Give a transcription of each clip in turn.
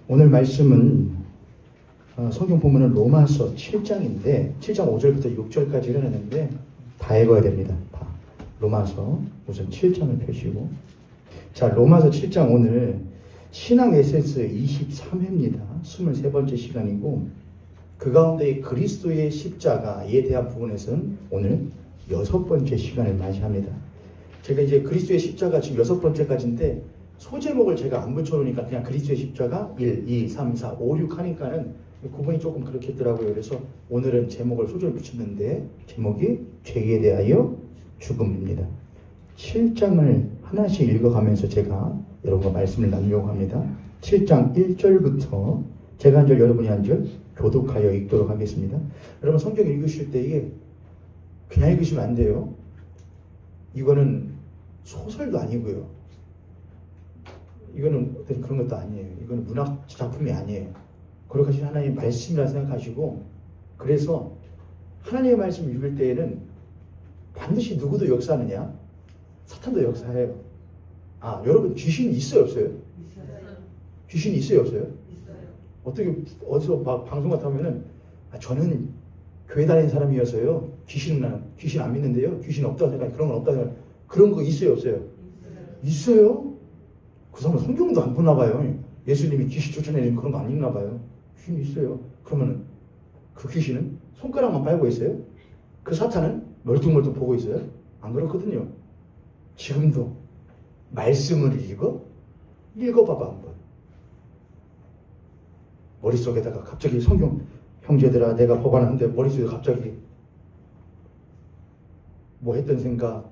오늘 말씀은 성경 본문은 로마서 7장인데 7장 5절부터 6절까지 읽어냈는데 다 읽어야 됩니다. 다. 로마서 우선 7장을 펴시고, 자, 로마서 7장 오늘 신앙 에센스 23회입니다. 23번째 시간이고, 그 가운데 그리스도의 십자가에 대한 부분에서는 오늘 6번째 시간을 맞이합니다. 제가 이제 그리스도의 십자가 지금 6번째까지인데 소제목을 제가 안 붙여놓으니까 그냥 그리스도의 십자가 1, 2, 3, 4, 5, 6 하니까는 구분이 조금 그렇게 했더라고요. 그래서 오늘은 제목을 소절을 붙였는데 제목이 죄에 대하여 죽음입니다. 7장을 하나씩 읽어가면서 제가 여러분과 말씀을 나누려고 합니다. 7장 1절부터 제가 한 절 여러분이 한 절 교독하여 읽도록 하겠습니다. 여러분 성경 읽으실 때에 그냥 읽으시면 안 돼요. 이거는 소설도 아니고요. 이거는 어떤 그런 것도 아니에요. 이거는 문학 작품이 아니에요. 거룩하신 하나님의 말씀이라 생각하시고, 그래서 하나님의 말씀을 읽을 때에는 반드시 누구도 역사하느냐? 사탄도 역사해요. 아, 여러분 귀신이 있어요, 없어요? 있어요. 귀신이 있어요, 없어요? 있어요. 어떻게 어디서 막 방송 같은 하면은 저는 교회 다니는 사람이어서요. 귀신 안 믿는데요. 귀신 없다고 생각해. 그런 건 없다고 생각해. 그런 거 있어요, 없어요? 있어요. 그 사람은 성경도 안 보나 봐요. 예수님이 귀신 쫓아내는 그런 거 안 읽나 봐요. 귀신이 있어요. 그러면은 그 귀신은 손가락만 빨고 있어요? 그 사탄은 멀뚱멀뚱 보고 있어요? 안 그렇거든요. 지금도 말씀을 읽어봐봐 한번. 머릿속에다가 갑자기 성경, 형제들아 내가 법안하는데 머릿속에 갑자기 뭐 했던 생각,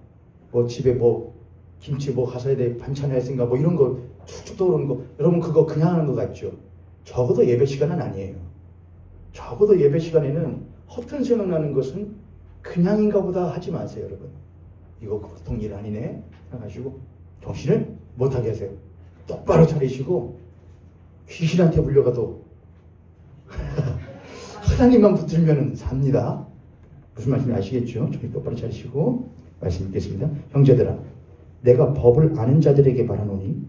뭐 집에 뭐 김치 뭐 가사에 대해 반찬 할 생각, 뭐 이런 거 툭툭 떠오르는 거, 여러분 그거 그냥 하는 거 같죠? 적어도 예배 시간은 아니에요. 적어도 예배 시간에는 허튼 생각나는 것은 그냥인가 보다 하지 마세요, 여러분. 이거 보통 일 아니네 생각하시고 정신을 못하게 하세요. 똑바로 차리시고, 귀신한테 불려가도 하나님만 붙들면 삽니다. 무슨 말씀인지 아시겠죠? 정신 똑바로 차리시고 말씀 읽겠습니다. 형제들아, 내가 법을 아는 자들에게 말하노니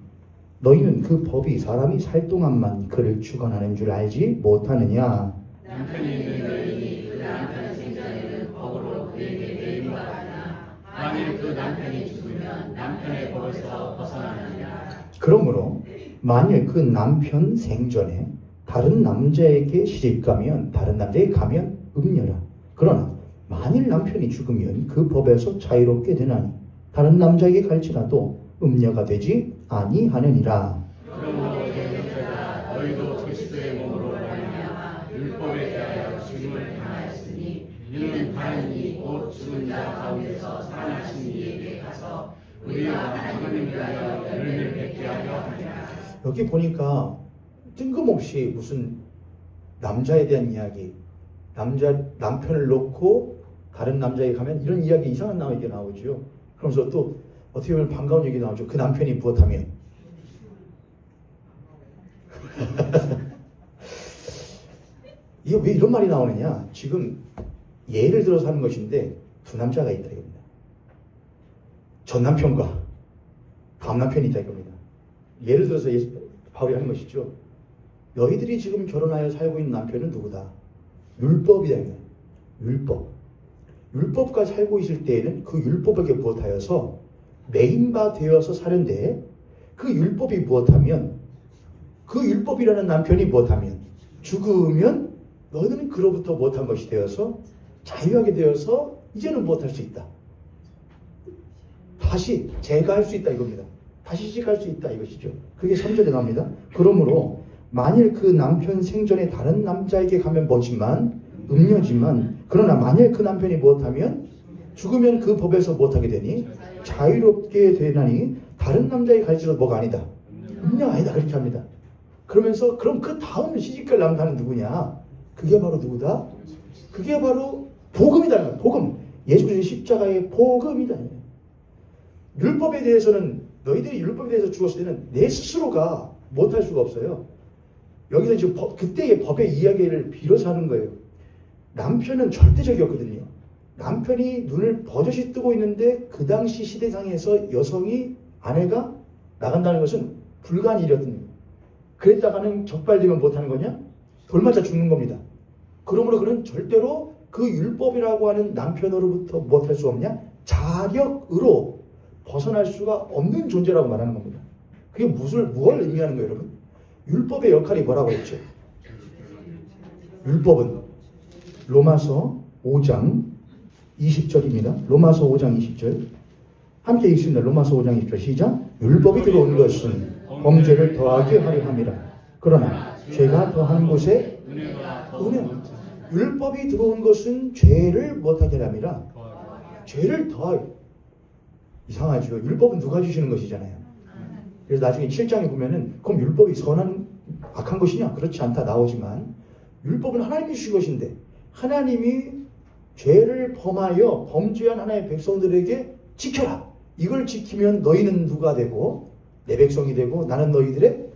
너희는 그 법이 사람이 살 동안만 그를 주관하는 줄 알지 못하느냐. 남편이 있는 여인이 그 남편 생전에는 법으로 그에게 대입하나 만일 그 남편이 죽으면 남편의 법에서 벗어나느니라. 그러므로 만일 그 남편 생전에 다른 남자에게 시집가면 다른 남자에게 가면 음녀라. 그러나 만일 남편이 죽으면 그 법에서 자유롭게 되나니 다른 남자에게 갈지라도 음녀가 되지 아니하느니라. 그러므로 형제들아, 너희도 그리스도의 몸으로 말미암아 율법에 대하여 죽임을 당하였으니 이는 다른 이 곧 죽은 자 가운데서 살아나신 이에게 가서 우리와 하나님을 위하여 열매를 맺게 하려 하니라. 여기 보니까 뜬금없이 무슨 남자에 대한 이야기, 남편을 놓고 다른 남자에게 가면 이런 이야기, 이상한 얘기가 나오죠. 그러면서 또 어떻게 보면 반가운 얘기 나오죠. 그 남편이 무엇하면. 이게 왜 이런 말이 나오느냐? 지금 예를 들어서 하는 것인데 두 남자가 있다 이겁니다. 전 남편과 다음 남편이 있다 이겁니다. 예를 들어서 바울이 하는 것이죠. 너희들이 지금 결혼하여 살고 있는 남편은 누구다? 율법이다. 율법과 살고 있을 때에는 그 율법에게 무엇하여서 매인바 되어서 사는데, 그 율법이 무엇하면, 그 율법이라는 남편이 무엇하면 죽으면 너희들은 그로부터 무엇한 것이 되어서 자유하게 되어서 이제는 무엇할 수 있다. 다시 재가할 수 있다 이겁니다. 다시 시작할 수 있다 이것이죠. 그게 3절에 나옵니다. 그러므로 만일 그 남편 생전에 다른 남자에게 가면 뭐지만 음녀지만, 그러나 만일 그 남편이 무엇하면 죽으면 그 법에서 무엇하게 되니 자유롭게 되나니 다른 남자에게 갈지라도 뭐가 아니다, 음녀가 아니다, 그렇게 합니다. 그러면서 그럼 그 다음 시집갈 남자는 누구냐? 그게 바로 누구다? 그게 바로 복음이다. 복음. 예수 그리스도의 십자가의 복음이다. 율법에 대해서는, 너희들이 율법에 대해서 죽었을 때는 내 스스로가 못할 수가 없어요. 여기서 지금 그때의 법의 이야기를 빌어서 하는 거예요. 남편은 절대적이었거든요. 남편이 눈을 버젓이 뜨고 있는데 그 당시 시대상에서 여성이, 아내가 나간다는 것은 불가한 일이었거든요. 그랬다가는 적발되면 못하는 거냐? 돌 맞아 죽는 겁니다. 그러므로 그는 절대로 그 율법이라고 하는 남편으로부터 못할 수 없냐? 자력으로 벗어날 수가 없는 존재라고 말하는 겁니다. 그게 뭘 의미하는 거예요, 여러분? 율법의 역할이 뭐라고 했죠? 율법은 로마서 5장 20절입니다. 로마서 5장 20절. 함께 읽습니다. 로마서 5장 20절 시작. 율법이 들어온 것은 범죄를 더하게 하려 함이라. 그러나 죄가 더한 곳에 은혜. 율법이 들어온 것은 죄를 못하게 하려 함이라. 죄를 더하게. 이상하죠. 율법은 누가 주시는 것이잖아요. 그래서 나중에 7장에 보면은 그럼 율법이 선한 악한 것이냐? 그렇지 않다 나오지만 율법은 하나님이 주신 것인데 하나님이 죄를 범하여 범죄한 하나님의 백성들에게 지켜라. 이걸 지키면 너희는 누가 되고 내 백성이 되고 나는 너희들의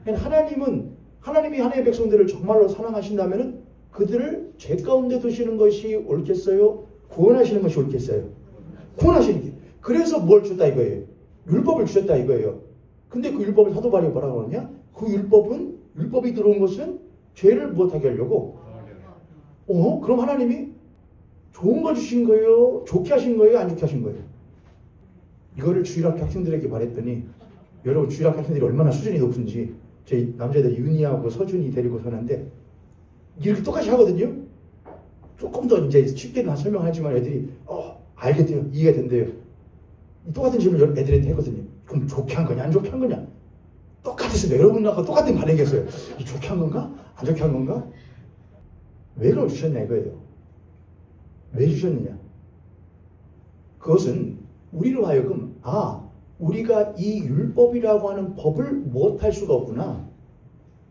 하나님이 하나님의 백성들을 정말로 사랑하신다면은 그들을 죄 가운데 두시는 것이 옳겠어요? 구원하시는 것이 옳겠어요? 구원하시는 게. 그래서 뭘 줬다 이거예요. 율법을 주셨다 이거예요. 근데 그 율법을 사도 바울이 뭐라고 하느냐? 그 율법이 들어온 것은 죄를 못하게 하려고. 그럼 하나님이 좋은 걸 주신 거예요? 좋게 하신 거예요? 안 좋게 하신 거예요? 이거를 주일학교 학생들에게 말했더니 여러분 주일학교 학생들이 얼마나 수준이 높은지 저희 남자애들 윤희하고 서준이 데리고 서는데 이렇게 똑같이 하거든요. 조금 더 이제 쉽게는 설명하지만 애들이 알겠대요. 이해가 된대요. 똑같은 질문을 애들한테 했거든요. 그럼 좋게 한 거냐 안 좋게 한 거냐? 똑같았어요. 여러분하고 똑같은 반응이었어요. 좋게 한 건가? 안 좋게 한 건가? 왜 그걸 주셨냐 이거예요. 왜 주셨느냐? 그것은 우리로 하여금 우리가 이 율법이라고 하는 법을 못할 수가 없구나.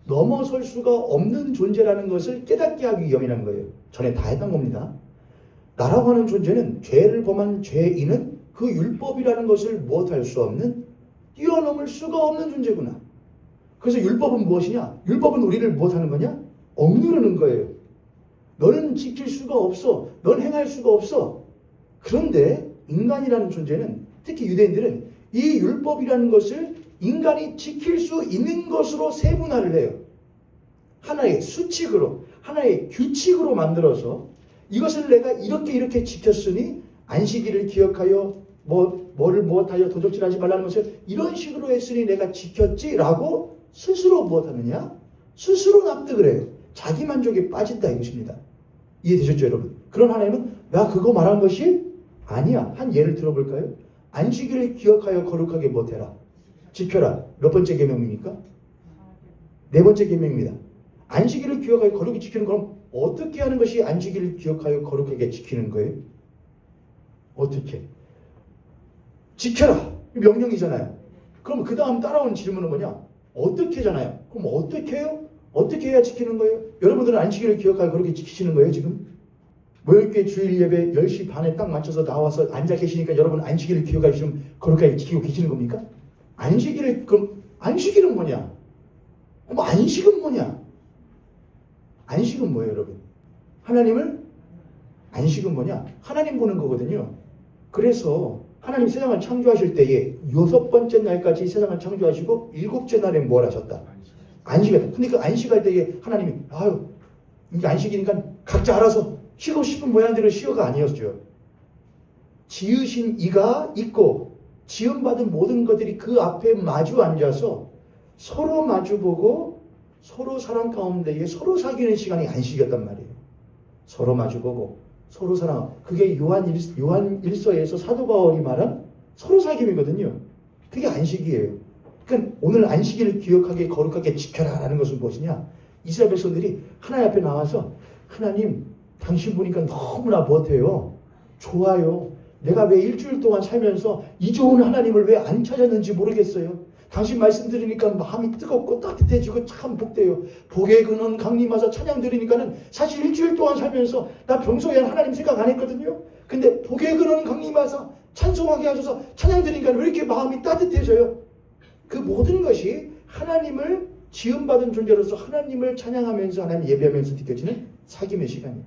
넘어설 수가 없는 존재라는 것을 깨닫게 하기 위함이라는 거예요. 전에 다 했던 겁니다. 나라고 하는 존재는 죄를 범한 죄인은 그 율법이라는 것을 못할 수 없는 뛰어넘을 수가 없는 존재구나. 그래서 율법은 무엇이냐? 율법은 우리를 무엇하는 거냐? 억누르는 거예요. 너는 지킬 수가 없어. 넌 행할 수가 없어. 그런데 인간이라는 존재는 특히 유대인들은 이 율법이라는 것을 인간이 지킬 수 있는 것으로 세분화를 해요. 하나의 수칙으로, 하나의 규칙으로 만들어서 이것을 내가 이렇게 지켰으니 안식일을 기억하여 뭐를 무엇하여 도적질하지 말라는 것을 이런 식으로 했으니 내가 지켰지라고 스스로 무엇하느냐? 스스로 납득을 해요. 자기 만족에 빠진다 이것입니다. 이해되셨죠 여러분? 그런 하나님은 나 그거 말한 것이 아니야. 한 예를 들어볼까요? 안식일을 기억하여 거룩하게 못해라. 지켜라. 몇 번째 계명입니까? 네 번째 계명입니다. 안식일을 기억하여 거룩히 지키는 건 어떻게 하는 것이 안식일을 기억하여 거룩하게 지키는 거예요? 어떻게? 지켜라. 명령이잖아요. 그럼 그 다음 따라오는 질문은 뭐냐? 어떻게잖아요. 그럼 어떻게 해요? 어떻게 해야 지키는 거예요? 여러분들은 안식일을 기억하여 그렇게 지키시는 거예요 지금? 모욕교회 주일 예배 10시 반에 딱 맞춰서 나와서 앉아 계시니까 여러분 안식일을 기억하여 지금 거룩하게 지키고 계시는 겁니까? 그럼 안식일은 뭐냐? 그럼 안식은 뭐냐? 안식은 뭐예요 여러분? 안식은 뭐냐? 하나님 보는 거거든요. 그래서 하나님 세상을 창조하실 때에 6번째 날까지 세상을 창조하시고 7째 날에 뭘 하셨다? 안식했다. 근데 그 안식할 때에 하나님이 이게 안식이니까 각자 알아서 쉬고 싶은 모양대로 쉬어가 아니었죠. 지으신 이가 있고 지음받은 모든 것들이 그 앞에 마주 앉아서 서로 마주보고 서로 사랑 가운데에 서로 사귀는 시간이 안식이었단 말이에요. 서로 마주보고 서로 사랑. 그게 요한 일서에서 사도 바울이 말한 서로 사귐이거든요. 그게 안식이에요. 그러니까 오늘 안식일을 기억하게 거룩하게 지켜라라는 것은 무엇이냐? 이스라엘 백성들이 하나님 앞에 나와서 하나님 당신 보니까 너무나 못해요. 좋아요. 내가 왜 일주일 동안 살면서 이 좋은 하나님을 왜 안 찾았는지 모르겠어요. 당신 말씀 들으니까 마음이 뜨겁고 따뜻해지고 참 복돼요. 복의 근원 강림하사 찬양 들으니까는 사실 일주일 동안 살면서 나 평소에 하나님 생각 안 했거든요. 근데 복의 근원 강림하사 찬송하게 하셔서 찬양 들으니까 왜 이렇게 마음이 따뜻해져요? 그 모든 것이 하나님을 지음받은 존재로서 하나님을 찬양하면서 하나님 예배하면서 느껴지는 사귐의 시간이에요.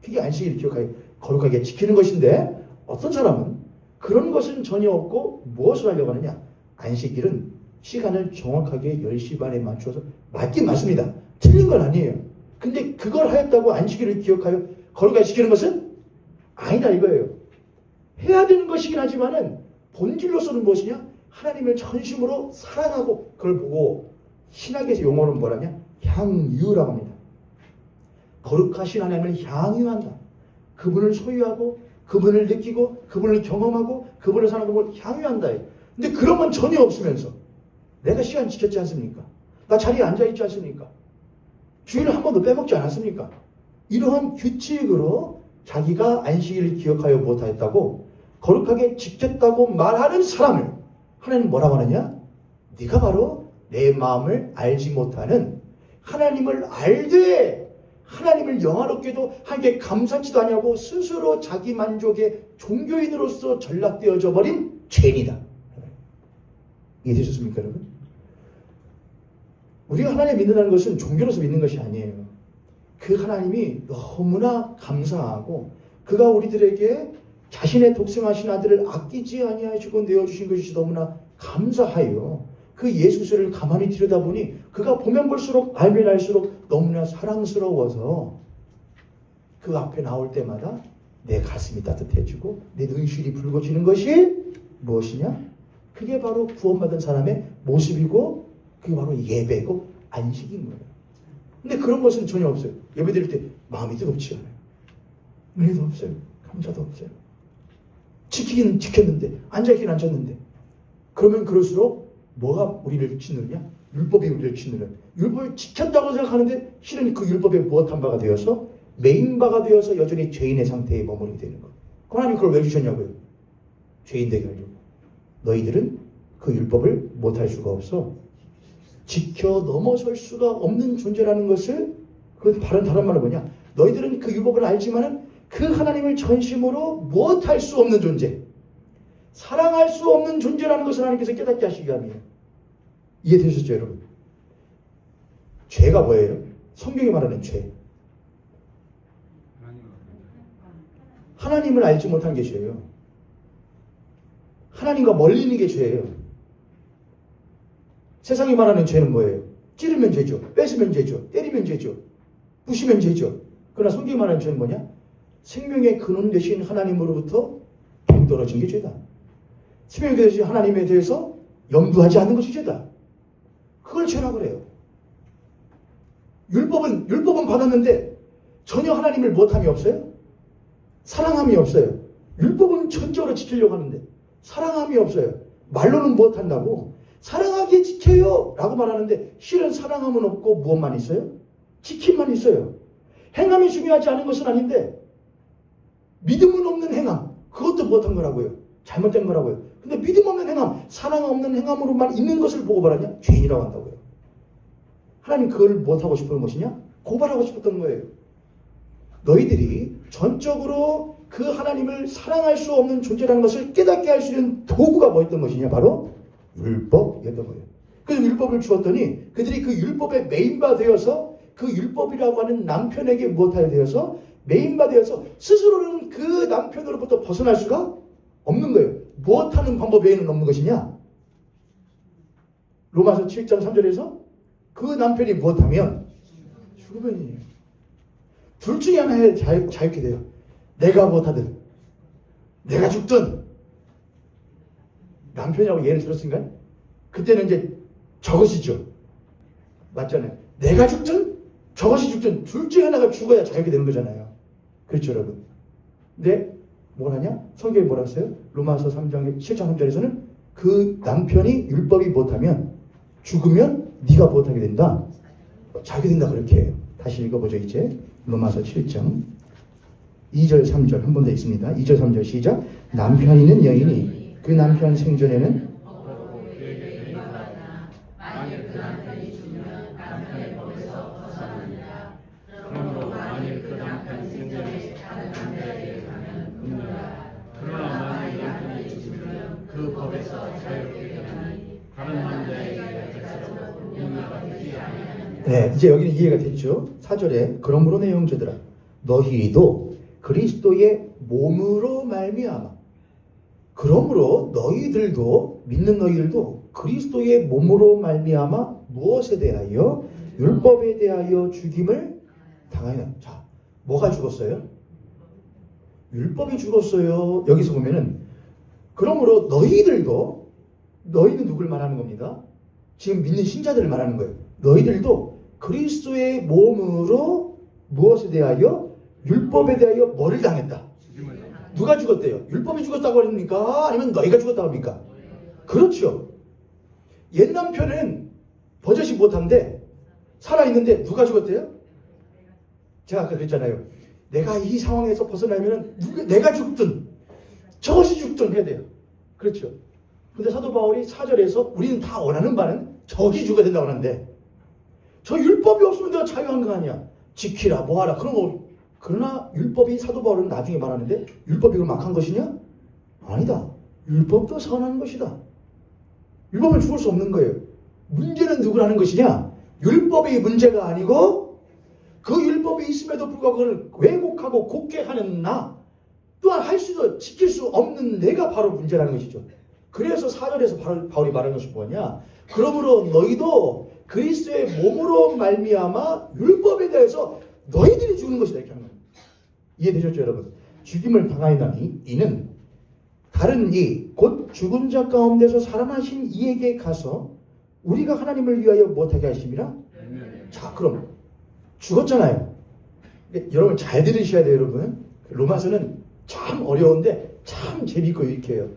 그게 안식일을 기억하게 거룩하게 지키는 것인데 어떤 사람은 그런 것은 전혀 없고 무엇을 하려고 하느냐? 안식일은 시간을 정확하게 10시 반에 맞춰서 맞긴 맞습니다. 틀린 건 아니에요. 근데 그걸 하였다고 안식일을 기억하여 거룩하게 지키는 것은 아니다 이거예요. 해야 되는 것이긴 하지만은 본질로서는 무엇이냐? 하나님을 전심으로 사랑하고 그걸 보고 신학에서 용어는 뭐라냐? 향유라고 합니다. 거룩하신 하나님을 향유한다. 그분을 소유하고 그분을 느끼고 그분을 경험하고 그분을 사랑하고 그걸 향유한다. 근데 그런 건 전혀 없으면서 내가 시간 지켰지 않습니까? 나 자리에 앉아있지 않습니까? 주일을 한 번도 빼먹지 않았습니까? 이러한 규칙으로 자기가 안식일을 기억하여 못하였다고 거룩하게 지켰다고 말하는 사람을 하나님 뭐라고 하느냐? 네가 바로 내 마음을 알지 못하는 하나님을 알되 하나님을 영화롭게도 하나님께 감사치도 아니하고 스스로 자기 만족의 종교인으로서 전락되어져 버린 죄인이다. 이해되셨습니까 여러분? 우리가 하나님 믿는다는 것은 종교로서 믿는 것이 아니에요. 그 하나님이 너무나 감사하고 그가 우리들에게 자신의 독생하신 아들을 아끼지 아니하시고 내어주신 것이 너무나 감사하여 그 예수를 가만히 들여다보니 그가 보면 볼수록 알면 알수록 너무나 사랑스러워서 그 앞에 나올 때마다 내 가슴이 따뜻해지고 내 눈시울이 붉어지는 것이 무엇이냐? 그게 바로 구원받은 사람의 모습이고 그게 바로 예배고 안식인 거예요. 근데 그런 것은 전혀 없어요. 예배 드릴 때 마음이 뜨겁지 않아요. 은혜도 없어요. 감사도 없어요. 지키긴 지켰는데 앉아있긴 앉았는데 그러면 그럴수록 뭐가 우리를 짓누르냐? 율법이 우리를 짓누르냐? 율법을 지켰다고 생각하는데 실은 그 율법에 무엇한 바가 되어서 메인 바가 되어서 여전히 죄인의 상태에 머무르게 되는 거예요. 하나님 그걸 왜 주셨냐고요? 죄인 되게 하려고. 너희들은 그 율법을 못할 수가 없어. 지켜 넘어설 수가 없는 존재라는 것을 그 다른 말은 뭐냐? 너희들은 그 율법을 알지만은 그 하나님을 전심으로 못할 수 없는 존재, 사랑할 수 없는 존재라는 것을 하나님께서 깨닫게 하시기 위함이에요. 이해되셨죠 여러분? 죄가 뭐예요? 성경이 말하는 죄. 하나님을 알지 못한 게 죄예요. 하나님과 멀리 있는 게 죄예요. 세상이 말하는 죄는 뭐예요? 찌르면 죄죠. 뺏으면 죄죠. 때리면 죄죠. 부시면 죄죠. 그러나 성경이 말하는 죄는 뭐냐? 생명의 근원 되신 하나님으로부터 동떨어진 게 죄다. 생명의 근원 되신 하나님에 대해서 염두하지 않는 것이 죄다. 그걸 죄라고 그래요. 율법은 받았는데 전혀 하나님을 못함이 없어요? 사랑함이 없어요. 율법은 전적으로 지키려고 하는데 사랑함이 없어요. 말로는 못한다고 사랑하게 지켜요 라고 말하는데 실은 사랑함은 없고 무엇만 있어요? 지킴만 있어요. 행함이 중요하지 않은 것은 아닌데 믿음은 없는 행함 그것도 못한 거라고요. 잘못된 거라고요. 근데 믿음 없는 행함 사랑 없는 행함으로만 있는 것을 보고 말하냐? 죄인이라고 한다고요. 하나님 그걸 못하고 싶은 것이냐? 고발하고 싶었던 거예요. 너희들이 전적으로 그 하나님을 사랑할 수 없는 존재라는 것을 깨닫게 할 수 있는 도구가 뭐였던 것이냐? 바로 율법이었던 거예요. 그래서 율법을 주었더니 그들이 그 율법의 메인바 되어서 그 율법이라고 하는 남편에게 무엇하여 되어서 메인바 되어서 스스로는 그 남편으로부터 벗어날 수가 없는 거예요. 무엇하는 방법 외에는 없는 것이냐? 로마서 7장 3절에서 그 남편이 무엇하면 죽으면이에요. 둘 중에 하나에 자유케 돼요. 내가 무엇하든 내가 죽든 남편이라고 예를 들었으니까 그때는 이제 저것이죠. 맞잖아요. 내가 죽든 저것이 죽든 둘 중에 하나가 죽어야 자유게 되는 거잖아요. 그렇죠 여러분. 근데 뭘 하냐? 성경이 뭐라 했어요? 로마서 3장 7장 3절에서는 그 남편이 율법이 못하면 죽으면 네가 못하게 된다. 자유게 된다 그렇게 해요. 다시 읽어보죠 이제. 로마서 7장 2절 3절 한 번 더 있습니다. 2절 3절 시작. 남편 있는 여인이 그 남편 생전에는 만일 그 남편이 죽으면 남편의 법에서 벗어납니다. 그러므로 만일 그 남편이 생전에 다른 남자에게 가면 금노라. 그러나 만일 남편이 죽으면 그 법에서 자유롭게 되나니 다른 남자에게 가서도 금노라가 되지 아니하느니라. 네, 이제 여기는 이해가 됐죠. 4절에 그러므로 내 형제들아 너희도 그리스도의 몸으로 말미암아 그러므로 너희들도 믿는 너희들도 그리스도의 몸으로 말미암아 무엇에 대하여 율법에 대하여 죽임을 당하여. 자, 뭐가 죽었어요? 율법이 죽었어요. 여기서 보면은 그러므로 너희들도, 너희는 누굴 말하는 겁니다? 지금 믿는 신자들을 말하는 거예요. 너희들도 그리스도의 몸으로 무엇에 대하여 율법에 대하여 뭐를 당했다? 누가 죽었대요? 율법이 죽었다고 합니까? 아니면 너희가 죽었다고 합니까? 그렇죠. 옛 남편은 버젓이 못한데 살아있는데 누가 죽었대요? 제가 아까 그랬잖아요. 내가 이 상황에서 벗어나면 내가 죽든 저것이 죽든 해야 돼요. 그렇죠. 근데 사도 바울이 4절에서 우리는 다 원하는 바는 저것이 죽어야 된다고 하는데, 저 율법이 없으면 내가 자유한 거 아니야. 지키라 뭐하라 그런 거. 그러나 율법이, 사도 바울은 나중에 말하는데, 율법이 그럼 악한 것이냐? 아니다. 율법도 선한 것이다. 율법은 죽을 수 없는 거예요. 문제는 누구라는 것이냐? 율법이 문제가 아니고 그 율법이 있음에도 불구하고 그걸 왜곡하고 곱게 하는 나, 또한 할 수도 지킬 수 없는 내가 바로 문제라는 것이죠. 그래서 4절에서 바울이 말하는 것이 뭐냐? 그러므로 너희도 그리스도의 몸으로 말미암아 율법에 대해서 너희들이 죽는 것이다, 이렇게 하는 거예요. 이해되셨죠, 여러분? 죽임을 당하였나니 이는 다른 이 곧 죽은 자 가운데서 살아나신 이에게 가서 우리가 하나님을 위하여 못하게 하심이라. 자, 그럼 죽었잖아요. 여러분 잘 들으셔야 돼요, 여러분. 로마서는 참 어려운데 참 재밌고 유익해요.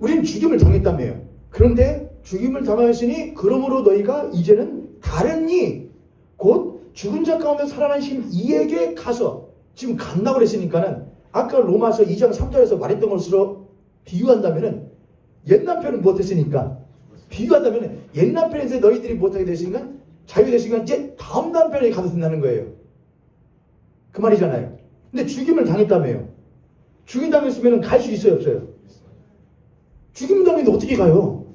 우리는 죽임을 당했다며요. 그런데 죽임을 당하였으니 그러므로 너희가 이제는 다른 이 곧 죽은 자 가운데 살아나신 이에게 가서, 지금 간다고 그랬으니까는 아까 로마서 2장 3절에서 말했던 것으로 비유한다면은, 옛 남편은 못했으니까 비유한다면은 옛 남편에서 너희들이 못하게 됐으니까 자유됐으니까 이제 다음 남편에 가도 된다는 거예요. 그 말이잖아요. 근데 죽임을 당했다며요. 죽임 당했으면 갈 수 있어요, 없어요? 죽임 당했는데 어떻게 가요?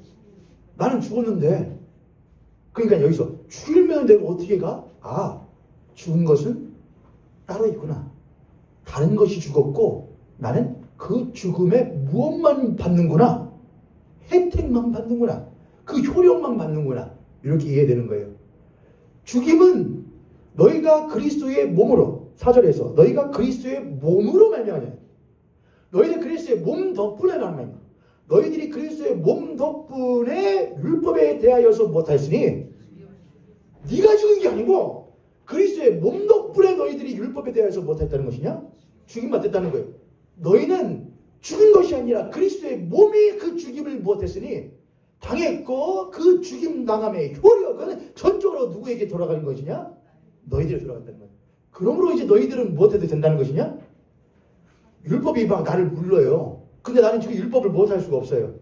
나는 죽었는데. 그러니까 여기서 죽이면 내가 어떻게 가? 아, 죽은 것은 따로 있구나. 다른 것이 죽었고 나는 그 죽음에 무엇만 받는구나. 혜택만 받는구나. 그 효력만 받는구나. 이렇게 이해되는 거예요. 죽임은 너희가 그리스도의 몸으로, 4절에서 너희가 그리스도의 몸으로 말미암아. 너희들 그리스도의 몸 덕분에 말미암아. 너희들이 그리스도의 몸 덕분에 율법에 대하여서 못하였으니, 네가 죽은 게 아니고 그리스도의 몸 덕분에 너희들이 율법에 대하여서 못했다는 것이냐? 죽임받았다는 거예요. 너희는 죽은 것이 아니라 그리스도의 몸이 그 죽임을 못했으니 당했고, 그 죽임 당함의 효력은 전적으로 누구에게 돌아가는 것이냐? 너희들에 돌아간다는 거예요. 그러므로 이제 너희들은 못해도 된다는 것이냐? 율법이 막 나를 물러요. 근데 나는 지금 율법을 못할 수가 없어요.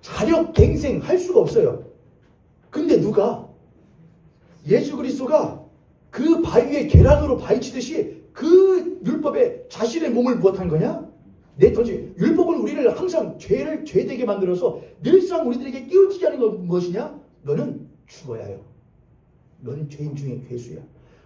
자력 갱생 할 수가 없어요. 근데 누가? 예수 그리스도가 그 바위에 계란으로 바위치듯이 그 율법에 자신의 몸을 무엇한 거냐? 내 던지 율법은 우리를 항상 죄되게 만들어서 늘상 우리들에게 끼우치게 하는 건 무엇이냐? 너는 죽어야 해요. 너는 죄인 중에 괴수야.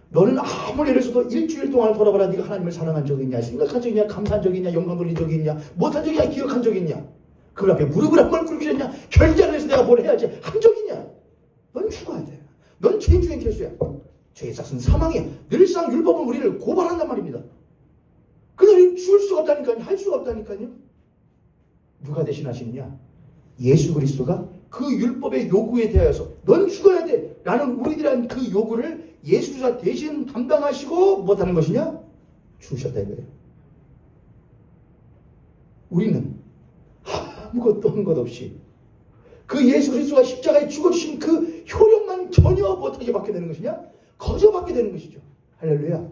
너는 아무리 이래서도 일주일 동안 돌아봐라. 네가 하나님을 사랑한 적이 있냐? 생각한 적이 있냐? 감사한 적이 있냐? 영광 돌린 적이 있냐? 못한 적이 있냐? 기억한 적이 있냐? 그 앞에 무릎을 한 번 꿇게 했냐? 결단을 해서 내가 뭘 해야지 한 적이 있냐? 넌 죽어야 돼. 넌 죄인 중에 괴수야. 죄의 싹은 사망이야. 늘상 율법은 우리를 고발한단 말입니다. 그냥 죽을 수가 없다니까요. 할 수가 없다니까요. 누가 대신하시느냐? 예수 그리스도가 그 율법의 요구에 대하여서 넌 죽어야 돼 라는 우리들한 그 요구를 예수 그리스도가 대신 담당하시고 못하는 것이냐? 죽으셨다 이거예요. 우리는 아무것도 한 것 없이 그 예수 그리스도가 십자가에 죽어주신 그 효력만 전혀 못하게 받게 되는 것이냐? 거저받게 되는 것이죠. 할렐루야.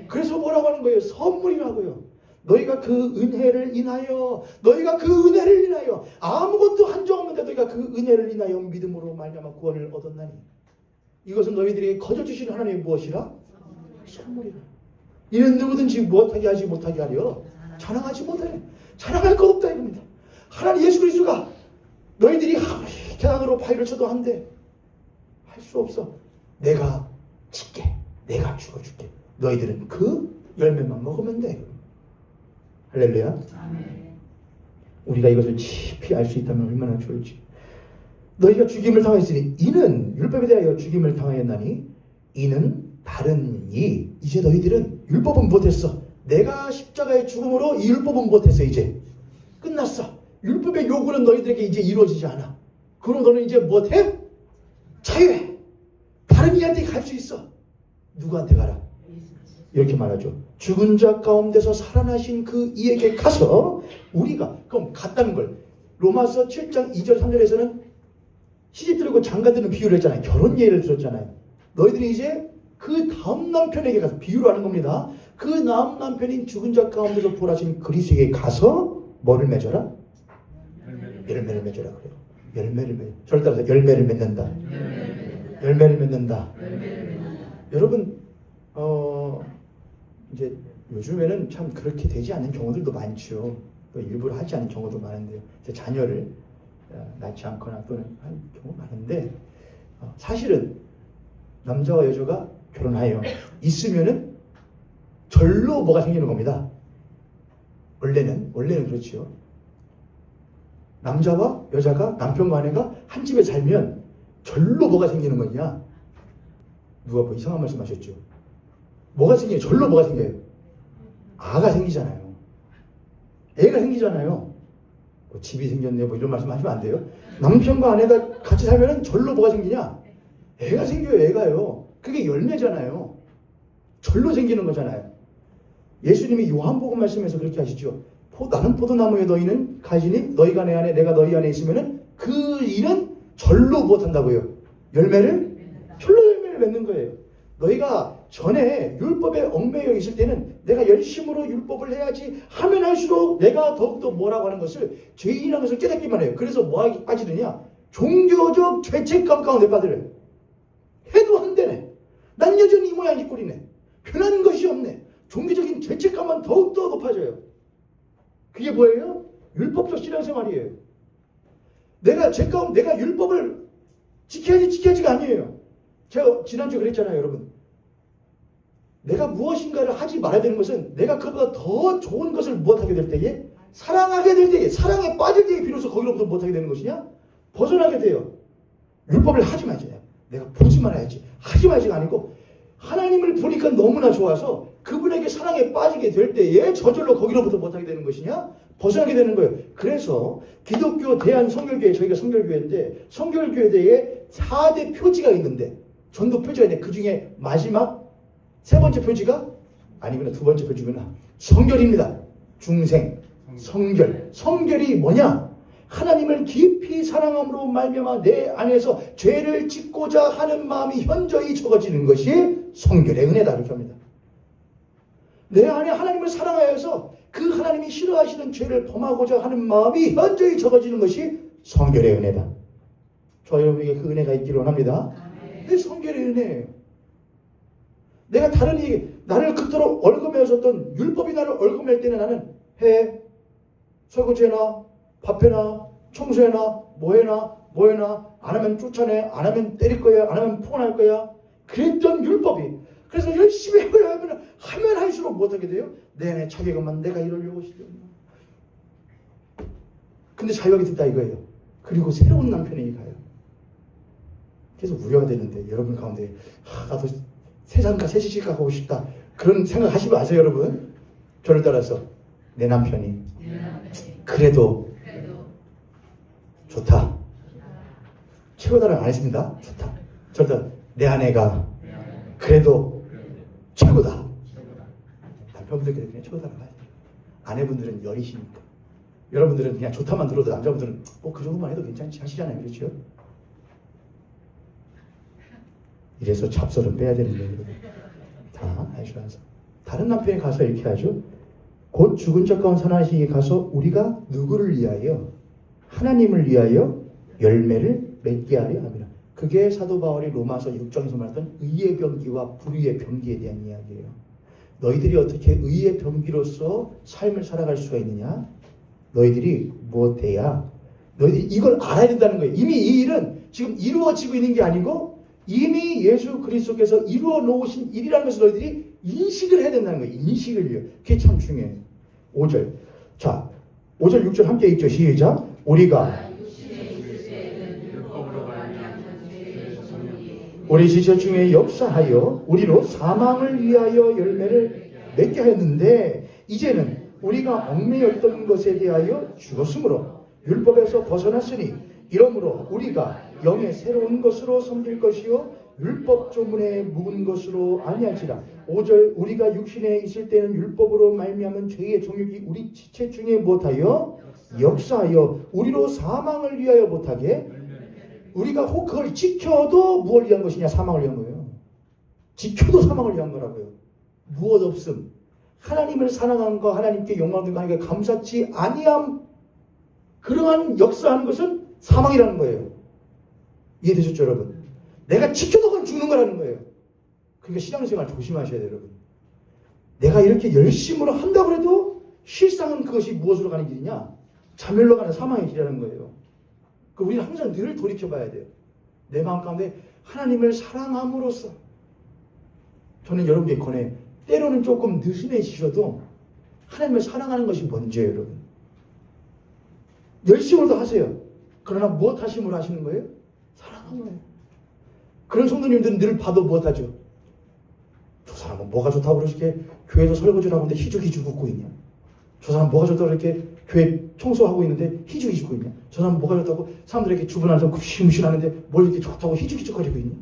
그래서 뭐라고 하는 거예요? 선물이라고요. 너희가 그 은혜를 인하여, 너희가 그 은혜를 인하여 아무것도 한 적 없는데 너희가 그 은혜를 인하여 믿음으로 말미암아 구원을 얻었나니, 이것은 너희들에게 거저 주신 하나님의 무엇이라? 선물이라. 이는 누구든지 못하게 하지 못하게 하려 자랑하지 못해. 자랑할 것 없다 이겁니다. 하나님 예수 그리스도가 너희들이 아무리 계단으로 바위를 쳐도 한데 할 수 없어. 내가 짓게, 내가 죽어줄게. 너희들은 그 열매만 먹으면 돼. 할렐루야. 아멘. 우리가 이것을 깊이 알 수 있다면 얼마나 좋을지. 너희가 죽임을 당하였으니 이는 율법에 대하여 죽임을 당하였나니 이는 다른 이. 이제 너희들은 율법은 못했어. 내가 십자가의 죽음으로 이 율법은 못했어. 이제 끝났어. 율법의 요구는 너희들에게 이제 이루어지지 않아. 그럼 너는 이제 못해? 자유해. 다른 이한테 갈 수 있어. 누구한테 가라? 이렇게 말하죠. 죽은 자 가운데서 살아나신 그 이에게 가서 우리가 그럼 갔다는 걸 로마서 7장 2절 3절에서는 시집들고 장가드는 비유를 했잖아요. 결혼 예를 들었잖아요. 너희들이 이제 그 다음 남편에게 가서 비유를 하는 겁니다. 그 다음 남편인 죽은 자 가운데서 부활하신 그리스도에게 가서 뭐를 맺어라? 열매를 맺어라 그래요. 열매를 맺어. 저를 따라서 열매를 맺는다. 열매를 맺는다. 여러분 이제 요즘에는 참 그렇게 되지 않는 경우들도 많죠. 또 일부러 하지 않는 경우도 많은데요. 자녀를 낳지 않거나 또는 한 경우 많은데 사실은 남자와 여자가 결혼하여 있으면은 절로 뭐가 생기는 겁니다. 원래는 그렇죠. 남자와 여자가 남편과 아내가 한 집에 살면 절로 뭐가 생기는 거냐? 누가 뭐 이상한 말씀 하셨죠? 뭐가 생겨요? 절로 뭐가 생겨요? 아가 생기잖아요. 애가 생기잖아요. 뭐 집이 생겼네 뭐 이런 말씀 하시면 안 돼요. 남편과 아내가 같이 살면 절로 뭐가 생기냐? 애가 생겨요. 애가요. 그게 열매잖아요. 절로 생기는 거잖아요. 예수님이 요한복음 말씀에서 그렇게 하시죠. 나는 포도나무에 너희는 가지니 너희가 내 안에 내가 너희 안에 있으면은 그 일은 절로 못한다고요. 절로 열매를 맺는 거예요. 너희가 전에 율법에 얽매여 있을 때는 내가 열심으로 율법을 해야지 하면 할수록 내가 더욱더 뭐라고 하는 것을 죄인이라는 것을 깨닫기만 해요. 그래서 뭐하기 빠지느냐? 종교적 죄책감 가운데 빠져요. 해도 안 되네. 난 여전히 이 모양 이 꼴이네. 변한 것이 없네. 종교적인 죄책감만 더욱더 높아져요. 그게 뭐예요? 율법적 신앙생활이에요. 내가 죄 가운데 내가 율법을 지켜야지가 아니에요. 제가 지난주에 그랬잖아요, 여러분. 내가 무엇인가를 하지 말아야 되는 것은 내가 그보다 더 좋은 것을 못하게 될 때에 사랑하게 될 때에 사랑에 빠질 때에 비로소 거기로부터 못하게 되는 것이냐? 벗어나게 돼요. 율법을 하지 말자. 내가 보지 말아야지. 하지 말지가 아니고 하나님을 보니까 너무나 좋아서 그분에게 사랑에 빠지게 될 때에 저절로 거기로부터 못하게 되는 것이냐? 벗어나게 되는 거예요. 그래서 기독교 대한성결교회, 저희가 성결교회인데 성결교회에 4대 표지가 있는데 전도 표지가 있는데 그 중에 마지막 세 번째 표지가 아니구나 두 번째 표지구나 성결입니다. 중생, 성결. 성결이 뭐냐? 하나님을 깊이 사랑함으로 말미암아 내 안에서 죄를 짓고자 하는 마음이 현저히 적어지는 것이 성결의 은혜다 이렇게 합니다. 내 안에 하나님을 사랑하여서 그 하나님이 싫어하시는 죄를 범하고자 하는 마음이 현저히 적어지는 것이 성결의 은혜다. 저 여러분에게 그 은혜가 있기를 원합니다. 내 성결의 은혜예요. 내가 다른 이 나를 그토록 얽어매었었던 율법이 나를 얽어맬 때는 나는 해, 설거지해나 밥해나 청소해나 뭐해나 안 하면 쫓아내, 안 하면 때릴 거야, 안 하면 포근할 거야. 그랬던 율법이. 그래서 열심히 해보려 하면 할수록 못하게 돼요. 내 안에 자괴감만 내가 이러려고 시켰나. 근데 자유하게 됐다 이거예요. 그리고 새로운 남편에게 가요. 계속 우려가 되는데 여러분 가운데 나도 세상과 새 시집 가고 싶다. 그런 생각 하시지 마세요 여러분. 저를 따라서 내 남편이 그래도 좋다. 최고다를 안 했습니다. 좋다. 저를 따라 내 아내가 그래도 최고다. 남편분들께 그냥 최고다라고 하죠. 아내분들은 열이시니까. 여러분들은 그냥 좋다만 들어도 남자분들은 그 정도만 해도 괜찮지 하시잖아요. 그렇죠? 이래서 잡설은 빼야 되는 거예요. 다 아시면서 다른 남편에 가서 이렇게 하죠. 곧 죽은 자 가운데 살아나시기에 가서 우리가 누구를 위하여? 하나님을 위하여 열매를 맺게 하려 합니다. 그게 사도 바울이 로마서 6장에서 말했던 의의 병기와 불의의 병기에 대한 이야기예요. 너희들이 어떻게 의의 병기로서 삶을 살아갈 수가 있느냐? 너희들이 무엇해야? 너희들이 이걸 알아야 된다는 거예요. 이미 이 일은 지금 이루어지고 있는 게 아니고 이미 예수 그리스도께서 이루어 놓으신 일이라는 것을 너희들이 인식을 해야 된다는 거예요. 인식을요. 그게 참 중요해요. 5절. 자, 5절 6절 함께 읽죠. 시작. 우리가 율법으로 말미암아 죄의 정욕이 우리 지체 중에 역사하여 우리로 사망을 위하여 열매를 맺게 하였는데 이제는 우리가 얽매였던 것에 대하여 죽었으므로 율법에서 벗어났으니 이러므로 우리가 영의 새로운 것으로 섬길 것이요 율법 조문에 묵은 것으로 아니할지라. 5절 우리가 육신에 있을 때는 율법으로 말미암은 죄의 종육이 우리 지체 중에 못하여 역사하여 우리로 사망을 위하여 못하게. 우리가 혹 그걸 지켜도 무엇을 위한 것이냐? 사망을 위한 거예요. 지켜도 사망을 위한 거라고요. 무엇 없음. 하나님을 사랑한 거, 하나님께 영광 하니까 감사치 아니함. 그러한 역사하는 것은 사망이라는 거예요. 이해되셨죠, 여러분? 내가 지켜도 그건 죽는 거라는 거예요. 그러니까 신앙생활 조심하셔야 돼요, 여러분. 내가 이렇게 열심으로 한다고 해도 실상은 그것이 무엇으로 가는 길이냐? 자멸로 가는 사망의 길이라는 거예요. 우리는 항상 늘 돌이켜봐야 돼요. 내 마음 가운데 하나님을 사랑함으로써. 저는 여러분께 권해. 때로는 조금 느슨해지셔도 하나님을 사랑하는 것이 먼저예요, 여러분. 열심으로도 하세요. 그러나 무엇 하심으로 하시는 거예요? 사랑하는 거예요. 그런 성도님들은 늘 봐도 무엇 하죠? 저 사람은 뭐가 좋다고 그렇게 교회에서 설거지를 하고 있는데 희죽희죽 웃고 있냐? 저 사람 뭐가 좋다고 이렇게 교회 청소하고 있는데 희죽희죽 웃고 있냐? 저 사람 뭐가 좋다고 사람들에게 주변 안에서 굽신굽신 하는데 뭘 이렇게 좋다고 희죽희죽거리고 있냐?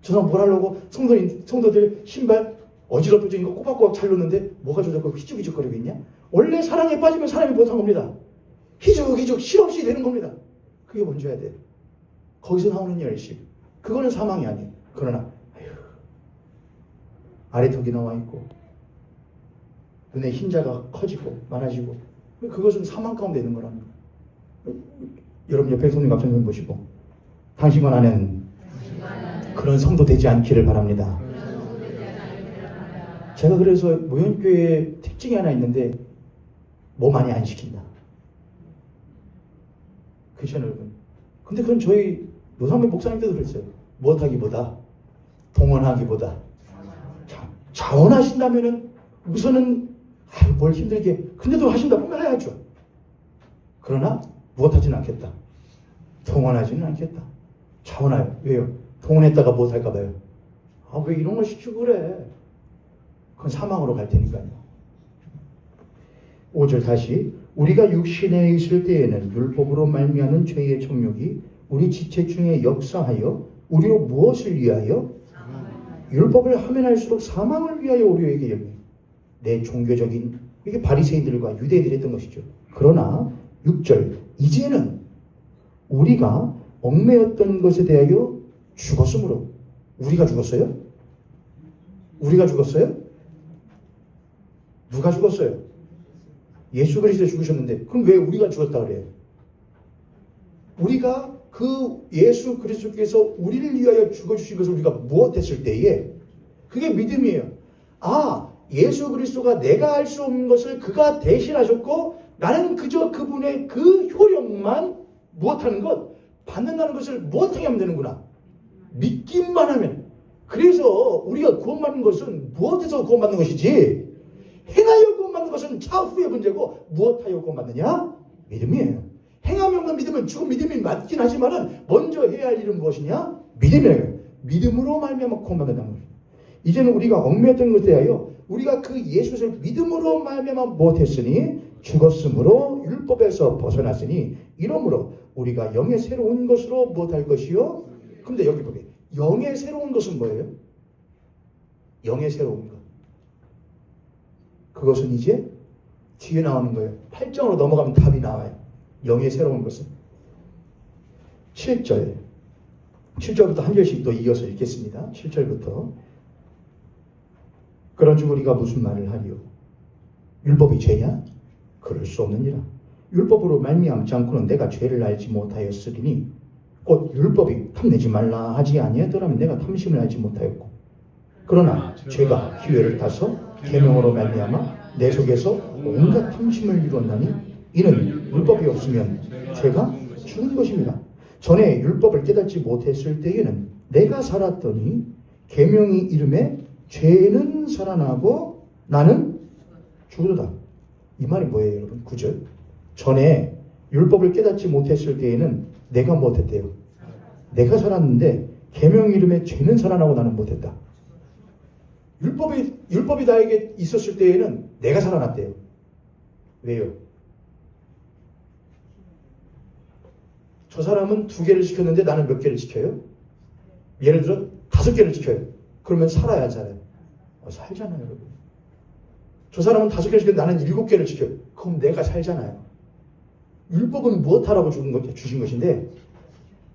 저 사람 뭘 하려고 성도들 신발 어지럽혀져 있는 거 꼬박꼬박 잘 놓는데 뭐가 좋다고 희죽희죽거리고 있냐? 원래 사랑에 빠지면 사람이 못한 겁니다. 희죽희죽 실없이 되는 겁니다. 그게 먼저야 돼. 거기서 나오는 열심. 그거는 사망이 아니에요. 그러나 아래턱이 나와 있고 눈에 흰자가 커지고 많아지고 그것은 사망 가운데 있는 거랍니다. 여러분 옆에 손님 갑자기 보시고 당신과 나는 그런 성도 되지 않기를 바랍니다. 제가 그래서 모현교회의 특징이 하나 있는데 뭐 많이 안 시킨다. 그렇죠, 여러분? 근데 그건 저희 노상배 목사님들도 그랬어요. 무엇하기보다 동원하기보다 자원하신다면은 우선은 뭘 힘들게 근데도 하신다면 해야죠. 그러나 무엇하지는 않겠다. 동원하지는 않겠다. 자원하요. 왜요? 동원했다가 무엇할까 봐요. 왜 이런 걸 시키고 그래? 그건 사망으로 갈 테니까요. 5절 다시 우리가 육신에 있을 때에는 율법으로 말미암은 죄의 정욕이 우리 지체 중에 역사하여 우리로 무엇을 위하여? 율법을 하면 할수록 사망을 위하여 우리에게 열매. 내 종교적인 이게 바리새인들과 유대인들이 했던 것이죠. 그러나 6절 이제는 우리가 얽매였던 것에 대하여 죽었으므로. 우리가 죽었어요? 우리가 죽었어요? 누가 죽었어요? 예수 그리스도 죽으셨는데 그럼 왜 우리가 죽었다 그래요? 우리가 그 예수 그리스도께서 우리를 위하여 죽어주신 것을 우리가 무엇했을 때에 그게 믿음이에요. 예수 그리스도가 내가 할 수 없는 것을 그가 대신하셨고 나는 그저 그분의 그 효력만 무엇하는 것 받는다는 것을 무엇하게 하면 되는구나. 믿기만 하면. 그래서 우리가 구원받는 것은 무엇에서 구원받는 것이지 행하여 구원받는 것은 차후의 문제고 무엇하여 구원받느냐? 믿음이에요. 행함이 없는 믿음은 죽은 믿음이 맞긴 하지만은 먼저 해야 할 일은 무엇이냐? 믿음이에요. 믿음으로 말미암아 구원받는다는 거예요. 이제는 우리가 얽매였던 것에 대하여 우리가 그 예수를 믿음으로 말미암아 못했으니 죽었으므로 율법에서 벗어났으니 이러므로 우리가 영의 새로운 것으로 못할 것이요. 근데 여기 보게 영의 새로운 것은 뭐예요? 영의 새로운 것. 그것은 이제 뒤에 나오는 거예요. 8장으로 넘어가면 답이 나와요. 영의 새로운 것은 7절부터 한 절씩 또 이어서 읽겠습니다. 7절부터 그런즉 우리가 무슨 말을 하리요? 율법이 죄냐? 그럴 수 없느니라. 율법으로 말미암지 않고는 내가 죄를 알지 못하였으리니 곧 율법이 탐내지 말라 하지 아니하더라면 내가 탐심을 알지 못하였고 그러나 죄가 기회를 타서 계명으로 말미암아 내 속에서 온갖 탐심을 이루었나니 이는 율법이 없으면 죄가 죽은 것입니다. 전에 율법을 깨닫지 못했을 때에는 내가 살았더니 계명이 이름에 죄는 살아나고 나는 죽으도다. 이 말이 뭐예요, 여러분? 9절. 전에 율법을 깨닫지 못했을 때에는 내가 못했대요. 내가 살았는데 계명 이름에 죄는 살아나고 나는 못했다. 율법이 나에게 있었을 때에는 내가 살아났대요. 왜요? 저 사람은 2개를 지켰는데 나는 몇 개를 지켜요? 예를 들어 5개를 지켜요. 그러면 살아야 안 살아요? 살잖아요, 여러분. 저 사람은 5개를 지켰는데 나는 7개를 지켜요. 그럼 내가 살잖아요. 율법은 무엇하라고 주신 것인데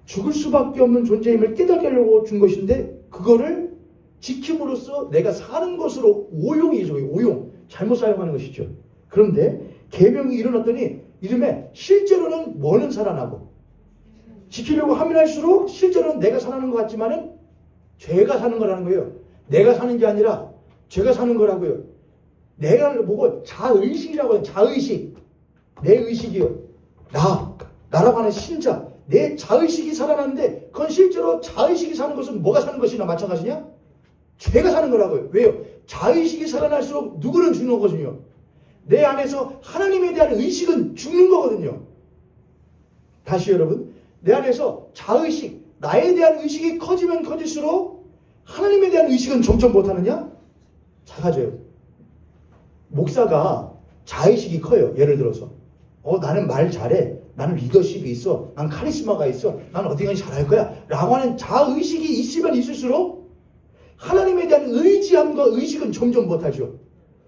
죽을 수밖에 없는 존재임을 깨닫게 하려고 준 것인데 그거를 지킴으로써 내가 사는 것으로 오용이죠. 오용. 잘못 사용하는 것이죠. 그런데 계명이 일어났더니 이름에 실제로는 뭐는 살아나고 지키려고 하면 할수록 실제로는 내가 살아나는 것 같지만은 죄가 사는 거라는 거예요. 내가 사는 게 아니라 죄가 사는 거라고요. 내가 보고 자의식이라고 해요. 자의식. 내 의식이요. 나라고 하는 신자. 내 자의식이 살아나는데 그건 실제로 자의식이 사는 것은 뭐가 사는 것이나 마찬가지냐? 죄가 사는 거라고요. 왜요? 자의식이 살아날수록 누구는 죽는 거거든요. 내 안에서 하나님에 대한 의식은 죽는 거거든요. 다시 여러분, 내 안에서 자의식, 나에 대한 의식이 커지면 커질수록 하나님에 대한 의식은 점점 못하느냐? 작아져요. 목사가 자의식이 커요. 예를 들어서 나는 말 잘해. 나는 리더십이 있어. 난 카리스마가 있어. 난 어디까지 잘할 거야. 라고 하는 자의식이 있으면 있을수록 하나님에 대한 의지함과 의식은 점점 못하죠.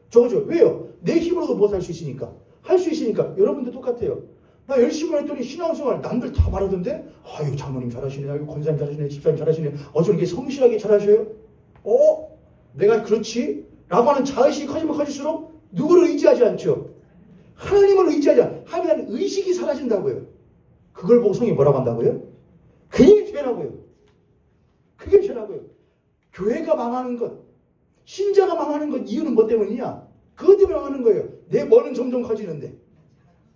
저거죠. 왜요? 내 힘으로도 못할 수 있으니까. 할 수 있으니까. 여러분도 똑같아요. 나 열심히 했더니 신앙생활 남들 다 말하던데 아유 장모님 잘하시네. 아유 권사님 잘하시네. 집사님 잘하시네. 저렇게 성실하게 잘하셔요? 내가 그렇지? 라고 하는 자의식이 커지면 커질수록 누구를 의지하지 않죠. 하나님을 의지하지 않아. 하나님에 대한 의식이 사라진다고요. 그걸 보고 성이 뭐라고 한다고요? 그게 죄라고요. 그게 죄라고요. 교회가 망하는 것, 신자가 망하는 것 이유는 뭐 때문이냐? 그것 때문에 망하는 거예요. 내 머는 점점 커지는데.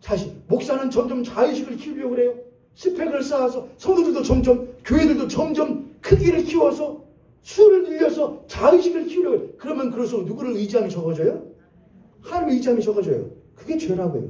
다시 목사는 점점 자의식을 키우려고 그래요. 스펙을 쌓아서 성도들도 점점, 교회들도 점점 크기를 키워서 수를 늘려서 자의식을 키우려고 해요. 그러면 그럴수록 누구를 의지함이 적어져요? 하나님의 의지함이 적어져요. 그게 죄라고요.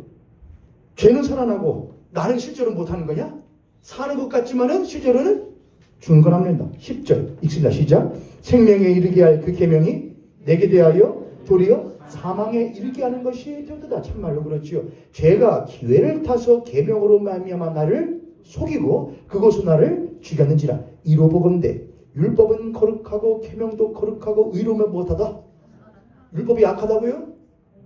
죄는 살아나고 나는 실제로 못하는 거냐? 사는 것 같지만은 실제로는 죽는 건 없는다. 10절 읽습니다. 시작. 생명에 이르게 할 그 계명이 내게 대하여 도리어 사망에 이르게 하는 것이 되었다. 참말로 그렇지요. 죄가 기회를 타서 계명으로 말미암아 나를 속이고 그것으로 나를 죽였는지라. 이로 보건대 율법은 거룩하고 계명도 거룩하고 의로우면 무엇하다? 율법이 약하다고요?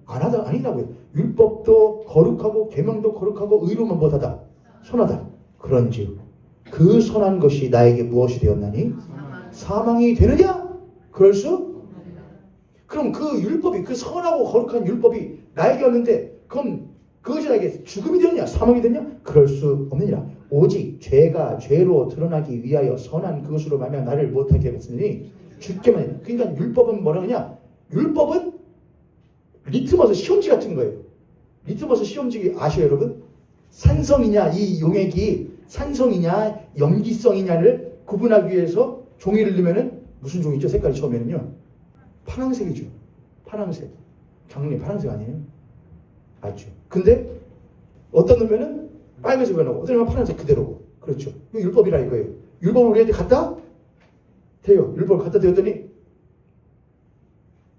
아니다고요. 율법도 거룩하고 계명도 거룩하고 의로우면 무엇하다? 선하다. 그런즉 그 선한 것이 나에게 무엇이 되었나니? 사망이 되느냐? 그럴 수? 그럼 그 율법이, 그 선하고 거룩한 율법이 나에게 왔는데 그럼 그것이 나에게 죽음이 되느냐? 사망이 되느냐? 그럴 수 없느니라. 오직 죄가 죄로 드러나기 위하여 선한 그것으로 말미암아 나를 못하게 했으니 죽게만 해. 그러니까 율법은 뭐라 하냐? 율법은 리트머스 시험지 같은 거예요. 리트머스 시험지 아시죠 여러분? 산성이냐 이 용액이 산성이냐 염기성이냐를 구분하기 위해서 종이를 넣으면은 무슨 종이죠? 색깔이 처음에는요 파란색이죠. 파란색. 장롱이 파란색 아니에요? 맞죠? 근데 어떤 놈에는 빨간색 변하고 어떤 놈은 파란색 그대로고. 그렇죠. 이거 율법이라 이거예요. 율법을 우리한테 갖다 대요. 율법을 갖다 대었더니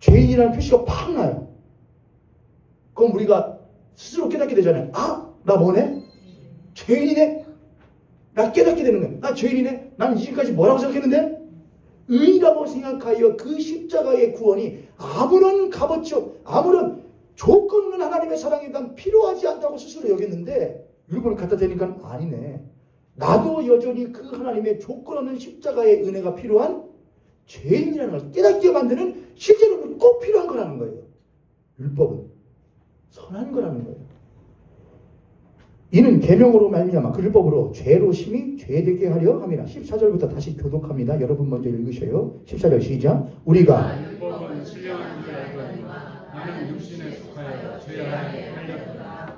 죄인이라는 표시가 팍 나요. 그럼 우리가 스스로 깨닫게 되잖아요. 나 뭐네? 죄인이네? 나 깨닫게 되는 거야. 나 죄인이네? 난 이제까지 뭐라고 생각했는데? 의라고 생각하여 그 십자가의 구원이 아무런 값어치, 아무런 조건 없는 하나님의 사랑에 난 필요하지 않다고 스스로 여겼는데 율법을 갖다 대니까 아니네. 나도 여전히 그 하나님의 조건 없는 십자가의 은혜가 필요한 죄인이라는 걸 깨닫게 만드는 실제로는 꼭 필요한 거라는 거예요. 율법은 선한 거라는 거예요. 이는 계명으로 말미암아 그 율법으로 죄로 심히 죄되게 하려 함이라. 14절부터 다시 교독합니다. 여러분 먼저 읽으셔요. 14절 시작. 우리가 율법은 신령한 줄 알거니와 나는 육신에 속하여 죄 안에 팔렸도다.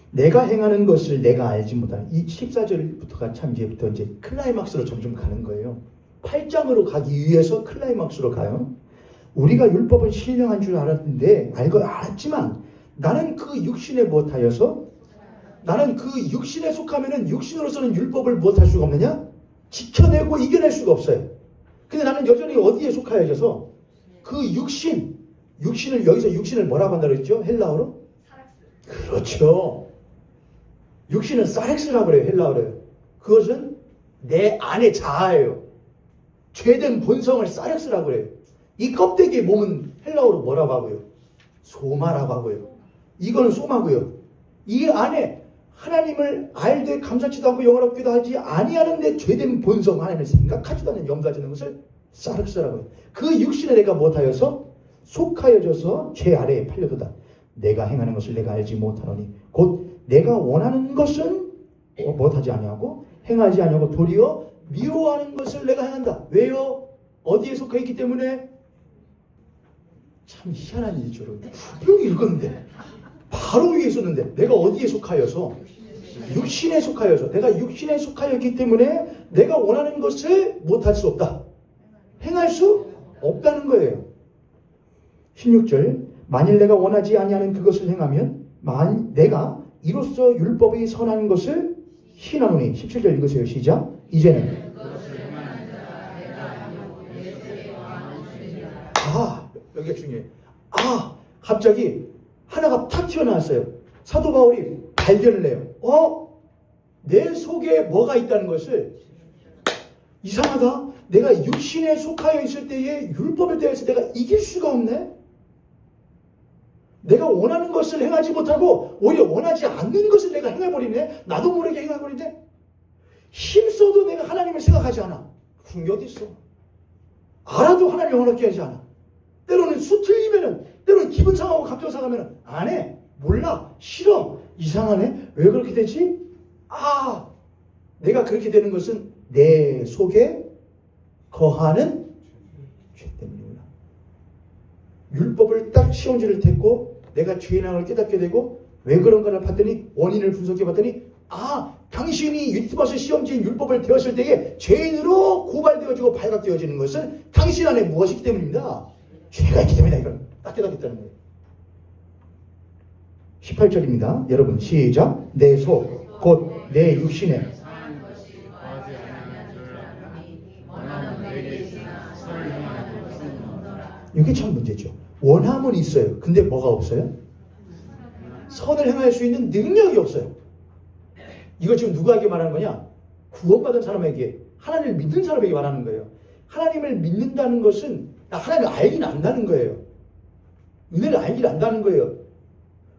내가 행하는 것을 내가 알지 못하는 이 14절부터가 참 이제부터 이제 클라이막스로 점점 가는 거예요. 8장으로 가기 위해서 클라이막스로 가요. 우리가 율법은 신령한 줄 알았는데 알았지만 나는 그 육신에 못하여서 나는 그 육신에 속하면은 육신으로서는 율법을 무엇할 수가 없느냐? 지켜내고 이겨낼 수가 없어요. 근데 나는 여전히 어디에 속하여져서 그 육신을 여기서 육신을 뭐라고 한다고 했죠? 헬라어로? 그렇죠. 육신은 사렉스라고 그래요. 헬라어로요. 그것은 내 안의 자아예요. 죄된 본성을 사렉스라고 그래요. 이 껍데기의 몸은 헬라어로 뭐라고 하고요? 소마라고 하고요. 이거는 소마고요. 이 안에 하나님을 알되 감사치도 않고 영원롭기도 하지 아니하는 내 죄된 본성, 하나님을 생각하지도 않는 염두하지 않는 것을 사르스라고 해요. 그 육신에 내가 못하여서 속하여져서 죄 아래에 팔려도다. 내가 행하는 것을 내가 알지 못하노니 곧 내가 원하는 것은 못하지 아니하고 행하지 아니하고 도리어 미워하는 것을 내가 행한다. 왜요? 어디에 속해 있기 때문에? 참 희한한 일처럼 분명히 읽었는데 바로 위에 있었는데 내가 어디에 속하여서? 육신에 속하여서. 내가 육신에 속하였기 때문에 내가 원하는 것을 못할 수 없다. 행할 수 없다는 거예요. 16절 만일 내가 원하지 아니하는 그것을 행하면 내가 이로써 율법이 선한 것을 희나노니. 17절 읽으세요. 시작. 이제는 여기가 중요해요. 갑자기 하나가 탁 튀어나왔어요. 사도 바울이 발견을 해요. 내 속에 뭐가 있다는 것을. 이상하다. 내가 육신에 속하여 있을 때에 율법에 대해서 내가 이길 수가 없네. 내가 원하는 것을 행하지 못하고 오히려 원하지 않는 것을 내가 행해버리네. 나도 모르게 행해버리네. 힘써도 내가 하나님을 생각하지 않아. 그런 게 어디 있어. 알아도 하나님 영원하게 하지 않아. 때로는 수 틀리면은, 때로는 기분 상하고 감정 상하면은 안 해. 몰라. 싫어. 이상하네. 왜 그렇게 되지? 내가 그렇게 되는 것은 내 속에 거하는 죄 때문이구나. 율법을 딱 시험지를 댔고 내가 죄의 낭을 깨닫게 되고 왜 그런가를 봤더니 원인을 분석해 봤더니 당신이 유티버스 시험지인 율법을 배웠을 때에 죄인으로 고발되어지고 발각되어지는 것은 당신 안에 무엇이기 때문입니다. 죄가 있기 때문이다. 이걸 딱 깨닫겠다는 거예요. 18절입니다. 여러분 시작. 내 속 곧 내 육신에 이게 참 문제죠. 원함은 있어요. 근데 뭐가 없어요? 선을 행할 수 있는 능력이 없어요. 이거 지금 누구에게 말하는 거냐? 구원받은 사람에게, 하나님을 믿는 사람에게 말하는 거예요. 하나님을 믿는다는 것은 하나님을 알긴 안다는 거예요. 은혜를 알긴 안다는 거예요.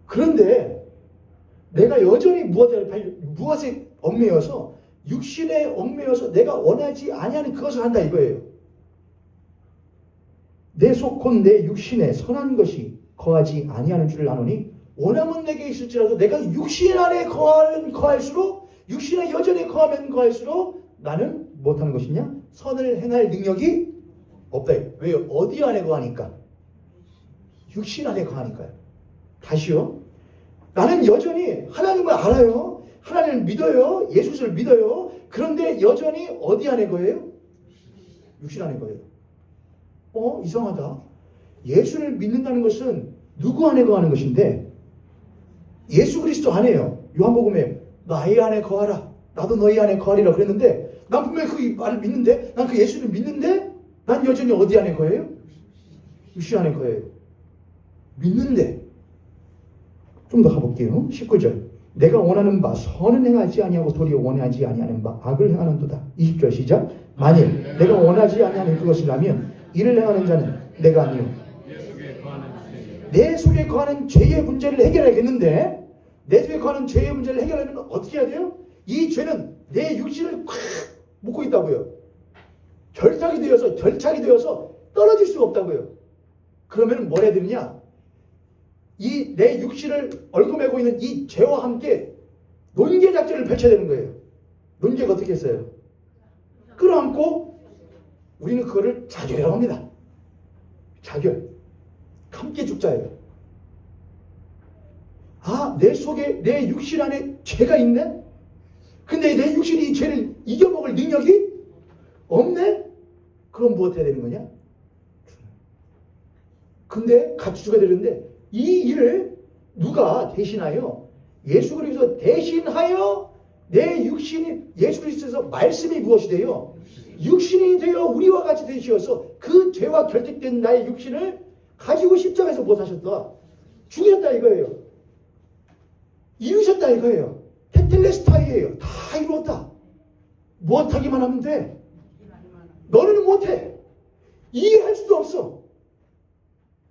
그런데 내가 여전히 무엇에 얽매여서, 육신에 얽매여서 내가 원하지 아니하는 그것을 한다 이거예요. 내 속 곧 내 육신에 선한 것이 거하지 아니하는 줄을 아노니 원함은 내게 있을지라도 내가 육신 안에 거할수록, 육신에 여전히 거하면 거할수록 나는 못하는 것이냐? 선을 행할 능력이 없다. 왜? 어디 안에 거하니까? 육신 안에 거하니까요. 다시요. 나는 여전히 하나님을 알아요. 하나님을 믿어요. 예수를 믿어요. 그런데 여전히 어디 안에 거예요? 육신 안에 거예요. 이상하다. 예수를 믿는다는 것은 누구 안에 거하는 것인데 예수 그리스도 안에요. 요한복음에 나의 안에 거하라. 나도 너희 안에 거하리라 그랬는데 난 분명히 그 말을 믿는데, 난 그 예수를 믿는데 난 여전히 어디 안에 거예요? 육신 안에 거예요. 믿는데. 좀 더 가볼게요. 19절. 내가 원하는 바 선은 행하지 아니하고 도리어 원하지 아니하는 바 악을 행하는도다. 20절 시작. 만일 내가 원하지 아니하는 그것을 하면 이를 행하는 자는 내가 아니요 내 속에 거하는 죄의 문제를 해결해야겠는데, 내 속에 거하는 죄의 문제를 해결하려면 어떻게 해야 돼요? 이 죄는 내 육신을 꽉 묶고 있다고요. 결착이 되어서 떨어질 수가 없다고요. 그러면 뭘 해야 되느냐? 이 내 육신을 얽어매고 있는 이 죄와 함께 논계 작전을 펼쳐야 되는 거예요. 논계가 어떻게 했어요? 끌어안고 우리는 그거를 자결이라고 합니다. 자결. 함께 죽자예요. 내 속에, 내 육신 안에 죄가 있네? 근데 내 육신이 이 죄를 이겨먹을 능력이 없네? 그럼 무엇 해야 되는 거냐? 근데 같이 죽어야 되는데 이 일을 누가 대신하여 예수 그리스도 대신하여 내 육신이 예수 그리스도에서 말씀이 무엇이 돼요? 육신이 되어 우리와 같이 되시어서 그 죄와 결핍된 나의 육신을 가지고 십자가에서 못 하셨다. 죽으셨다 이거예요. 이루셨다 이거예요. 테텔레스타이예요. 다 이루었다. 못하기만 하면 돼. 너는 못해. 이해할 수도 없어.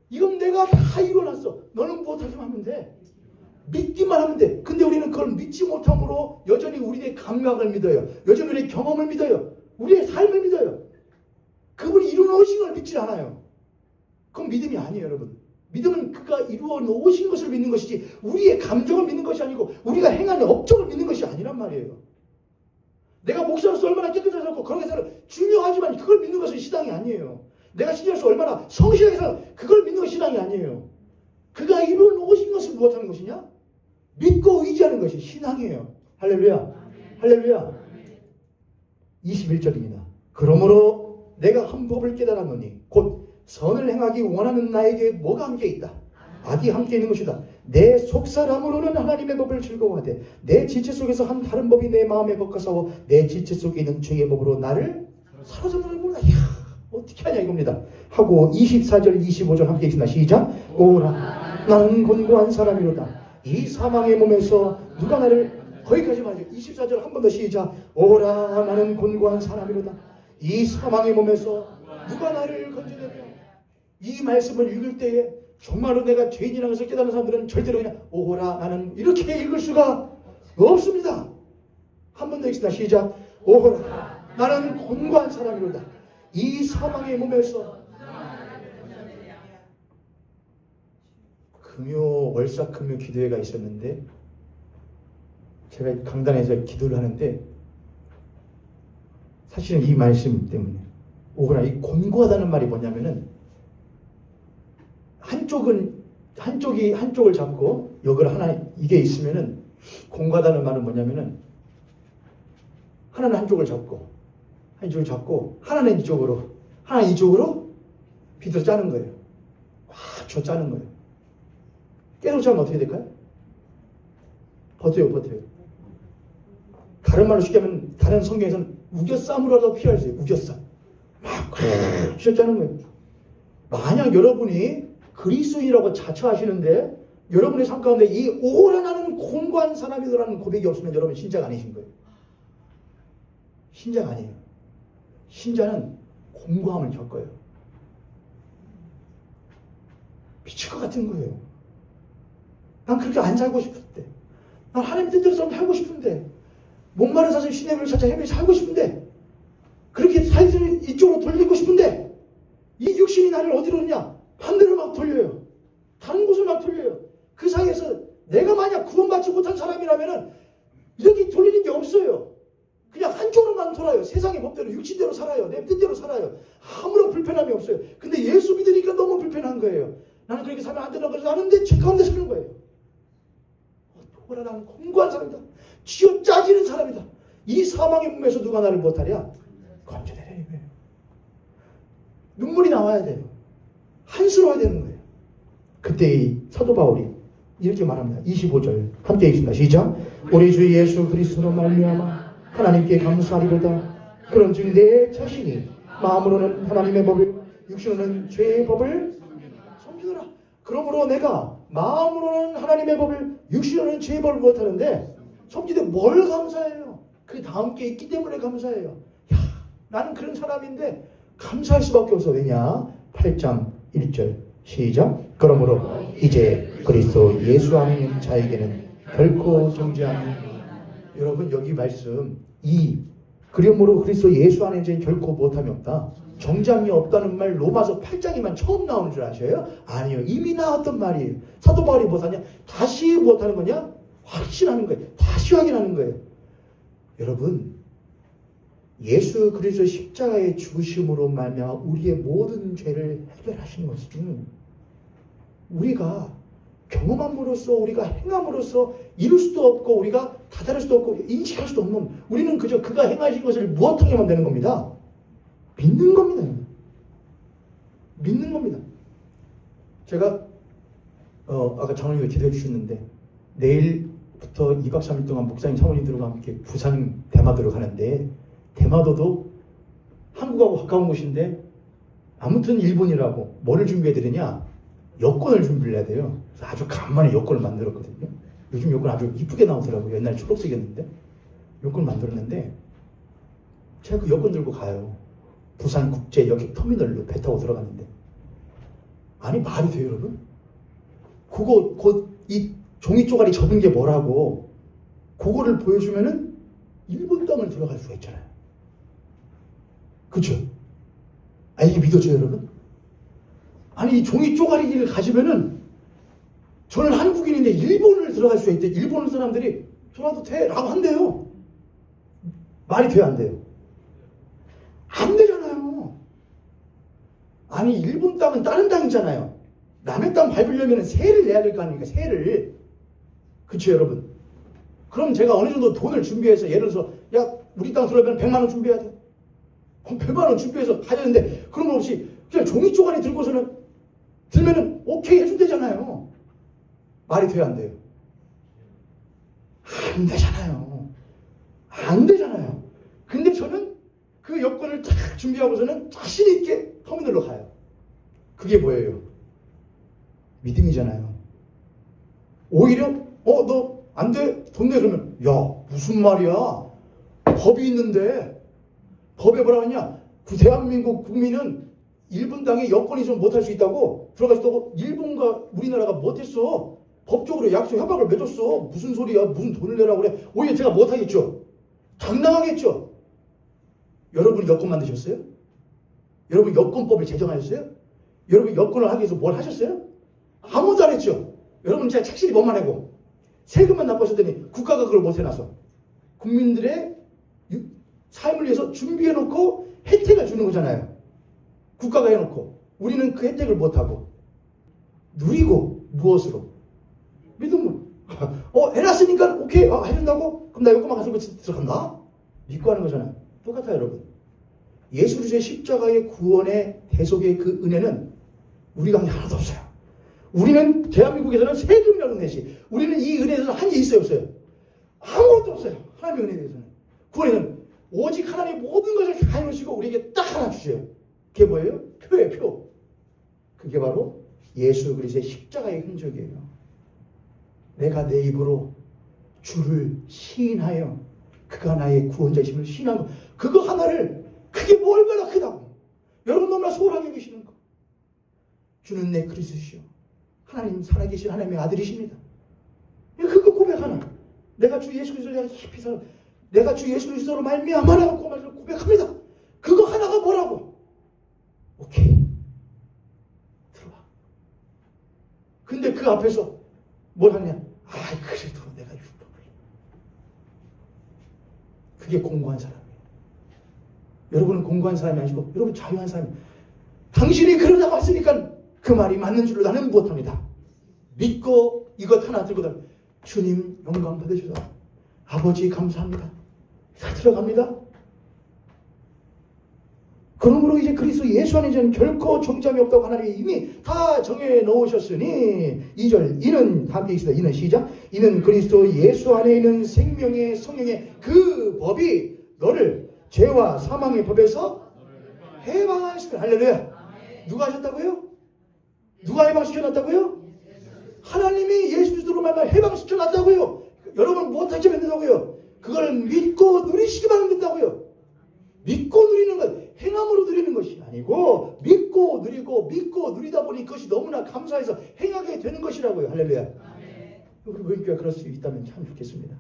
이건 내가 다 이루어놨어. 너는 못하기만 하면 돼. 믿기만 하면 돼. 근데 우리는 그걸 믿지 못함으로 여전히 우리의 감각을 믿어요. 여전히 우리의 경험을 믿어요. 우리의 삶을 믿어요. 그분이 이루어놓으신 걸 믿지 않아요. 그건 믿음이 아니에요, 여러분. 믿음은 그가 이루어놓으신 것을 믿는 것이지 우리의 감정을 믿는 것이 아니고 우리가 행하는 업적을 믿는 것이 아니란 말이에요. 내가 목사로서 얼마나 깨끗하게 살고 그렇게 살아 중요하지만 그걸 믿는 것은 신앙이 아니에요. 내가 신앙으로서 얼마나 성실하게 살아 그걸 믿는 것이 신앙이 아니에요. 그가 이루어놓으신 것을 무엇하는 것이냐? 믿고 의지하는 것이 신앙이에요. 할렐루야. 할렐루야. 21절입니다. 그러므로 내가 한 법을 깨달았노니 곧 선을 행하기 원하는 나에게 뭐가 함께 있다? 악이 함께 있는 것이다. 내 속사람으로는 하나님의 법을 즐거워하되 내 지체 속에서 한 다른 법이 내 마음에 벅차서 내 지체 속에 있는 죄의 법으로 나를 사로잡는 몰라. 이야, 어떻게 하냐 이겁니다. 하고 24절 25절 함께 있습니다. 시작. 오라 나는 곤고한 사람이로다. 이 사망의 몸에서 누가 나를 거기까지 말이죠. 24절 한 번 더 시작. 오라 나는 곤고한 사람이로다. 이 사망의 몸에서 누가 나를 건져내며. 이 말씀을 읽을 때에 정말로 내가 죄인이라는 것을 깨닫는 사람들은 절대로 그냥 오라 나는 이렇게 읽을 수가 없습니다. 한 번 더 읽습니다. 시작. 오라 나는 곤고한 사람이로다. 이 사망의 몸에서. 월사 금요 기도회가 있었는데 제가 강단에서 기도를 하는데 사실은 이 말씀 때문에 오라 이 곤고하다는 말이 뭐냐면은 한쪽을 잡고 여기를 하나 이게 있으면은 곤고하다는 말은 뭐냐면은 하나는 한쪽을 잡고 하나는 이쪽으로 하나는 이쪽으로 비틀어 짜는 거예요. 저 짜는 거예요. 깨놓지 않으면 어떻게 될까요? 버텨요. 다른 말로 쉽게 하면 다른 성경에서는 우겨쌈으로라도 피할 수 있어요. 우겨쌈. 막 쥐어짜는 거예요. 만약 여러분이 그리스도인이라고 자처하시는데 여러분의 삶 가운데 이 오라 나는 곤고한 사람이더라는 고백이 없으면 여러분 신자가 아니신 거예요. 신자가 아니에요. 신자는 곤고함을 겪어요. 미칠 것 같은 거예요. 난 그렇게 안 살고 싶은데, 난 하나님 뜻대로 살고 싶은데, 목마른 사슴 시내를 찾아 헤매서 살고 싶은데, 그렇게 살을 이쪽으로 돌리고 싶은데, 이 육신이 나를 어디로 오느냐? 반대로 막 돌려요. 다른 곳을 막 돌려요. 그 사이에서 내가 만약 구원받지 못한 사람이라면은 이렇게 돌리는 게 없어요. 그냥 한쪽으로만 돌아요. 세상의 법대로 육신대로 살아요. 내 뜻대로 살아요. 아무런 불편함이 없어요. 근데 예수 믿으니까 너무 불편한 거예요. 나는 그렇게 살면 안 된다고 해서 나는 내 죄 가운데 사는 거예요. 오라 나는 곤고한 사람이다. 쥐어 짜지는 사람이다. 이 사망의 몸에서 누가 나를 못하랴? 건져내라 이거예요. 눈물이 나와야 돼요. 한스러워야 되는 거예요. 그때 이 사도 바울이 이렇게 말합니다. 25절 함께 읽습니다. 시작. 우리 주 예수 그리스도로 말미암아 하나님께 감사하리로다. 그런즉 내 자신이 마음으로는 하나님의 법을 육신으로는 죄의 법을 섬기노라. 그러므로 내가 마음으로는 하나님의 법을 육신으로는 죄의 법을 못하는데 섬기되 뭘 감사해요? 그 다음 게 있기 때문에 감사해요. 야, 나는 그런 사람인데 감사할 수밖에 없어. 왜냐? 8장 1절 시작. 그러므로 이제 그리스도 예수 안에 있는 자에게는 결코 정죄함이. 여러분 여기 말씀 그러므로 그리스도 예수 안에 이제 결코 못함이 없다. 정죄함이 없다는 말 로마서 8장에만 처음 나오는 줄 아셔요? 아니요. 이미 나왔던 말이에요. 사도 바울이 못하냐? 다시 못하는 거냐? 확신하는 거예요. 다시 확인하는 거예요. 여러분 예수 그리스도 십자가의 죽으심으로 말미암아 우리의 모든 죄를 해결하시는 것은 우리가 경험함으로써 우리가 행함으로써 이룰 수도 없고 우리가 다다를 수도 없고 인식할 수도 없는 우리는 그저 그가 행하신 것을 무엇하게만 되는 겁니다. 믿는 겁니다. 믿는 겁니다. 제가 아까 장로님이 기도해 주셨는데 내일 부터 2박 3일 동안 목사님 사모님들과 함께 부산 대마도로 가는데 대마도도 한국하고 가까운 곳인데 아무튼 일본이라고 뭐를 준비해 드리냐? 여권을 준비를 해야 돼요. 그래서 아주 간만에 여권을 만들었거든요. 요즘 여권 아주 이쁘게 나오더라고요. 옛날 초록색이었는데 여권을 만들었는데 제가 그 여권 들고 가요. 부산 국제 여객 터미널로 배 타고 들어갔는데 아니 말이 돼요 여러분? 그거 곧 이 종이 쪼가리 접은 게 뭐라고 그거를 보여주면은 일본 땅을 들어갈 수가 있잖아요. 그렇죠? 아 이게 믿어져요 여러분? 아니 이 종이 쪼가리를 가지면은 저는 한국인인데 일본을 들어갈 수가 있대. 일본 사람들이 들어와도 돼 라고 한대요. 말이 돼요 안 돼요? 안 되잖아요. 아니 일본 땅은 다른 땅이잖아요. 남의 땅 밟으려면 세를 내야 될 거 아닙니까? 세를. 그쵸 여러분? 그럼 제가 어느 정도 돈을 준비해서 예를 들어서 야 우리 땅 들어오면 100만 원 준비해야 돼. 그럼 100만 원 준비해서 가야 되는데 그런 거 없이 그냥 종이 쪼가리 들고서는 들면은 오케이 해준대잖아요. 말이 돼요 안 돼요? 안 되잖아요. 안 되잖아요. 근데 저는 그 여권을 딱 준비하고서는 자신 있게 터미널로 가요. 그게 뭐예요? 믿음이잖아요. 오히려 너 안 돼? 돈 내 그러면 야 무슨 말이야? 법이 있는데 법에 뭐라 하냐? 그 대한민국 국민은 일본 땅에 여권이 좀 못할 수 있다고 들어갈 수 있다고 일본과 우리나라가 못했어. 법적으로 약속 협약을 맺었어. 무슨 소리야? 무슨 돈을 내라고 그래? 오히려 제가 못하겠죠. 당당하겠죠. 여러분 여권 만드셨어요? 여러분 여권법을 제정하셨어요? 여러분 여권을 하기 위해서 뭘 하셨어요? 아무도 안 했죠. 여러분 제가 착실히 뭐만 하고 세금만 납부하셨더니 국가가 그걸 못 해놔서 국민들의 삶을 위해서 준비해놓고 혜택을 주는 거잖아요. 국가가 해놓고 우리는 그 혜택을 못하고 누리고 무엇으로? 믿음으로. 해놨으니까 오케이 해준다고? 그럼 나 여권만 가지고 들어간다? 믿고 하는 거잖아요. 똑같아요 여러분. 예수 그리스도의 십자가의 구원의 대속의 그 은혜는 우리가 한 게 하나도 없어요. 우리는 대한민국에서는 세금이라는 것이 우리는 이 은혜에 대해서 한 게 있어요 없어요? 아무것도 없어요. 하나님의 은혜에 대해서는. 구원에는 오직 하나님의 모든 것을 다 해놓으시고 우리에게 딱 하나 주세요. 그게 뭐예요? 표예요 표. 그게 바로 예수 그리스도의 십자가의 흔적이에요. 내가 내 입으로 주를 시인하여 그가 나의 구원자이심을 시인하고 그거 하나를 그게 뭐 얼마나 크다고 여러분 너무나 소홀하게 여기시는 거. 주는 내 그리스도시요 하나님 살아계신 하나님의 아들이십니다. 그거 고백 하나. 내가 주 예수 그리스도를 깊이 살아 내가 주 예수 그리스도로 말미암아라고 고백합니다. 그거 하나가 뭐라고? 오케이 들어와. 근데 그 앞에서 뭘 하냐? 그래도 내가 율법을. 그게 공고한 사람이에요. 여러분은 공고한 사람이 아니고 여러분 자유한 사람이에요. 당신이 그러다고 했으니까 그 말이 맞는 줄로 나는 못합니다. 믿고 이것 하나 들고 다니. 주님 영광 받으셔서 아버지 감사합니다. 다 들어갑니다. 그러므로 이제 그리스도 예수 안에 저는 결코 정잠이 없다고 하나님이 이미 다 정해 놓으셨으니 2절 이는 함께 있습니다. 이는 시작. 이는 그리스도 예수 안에 있는 생명의 성령의 그 법이 너를 죄와 사망의 법에서 해방하시다. 할렐루야. 누가 하셨다고요? 누가 해방시켜놨다고요? 하나님이 예수 그리스도로 말하면 해방시켜놨다고요. 여러분 못하게 만든다고요. 그걸 믿고 누리시기만 하면 된다고요. 믿고 누리는 것, 행함으로 누리는 것이 아니고 믿고 누리고 믿고 누리다 보니 그것이 너무나 감사해서 행하게 되는 것이라고요. 할렐루야. 우리 모임교회가 그럴 수 있다면 참 좋겠습니다.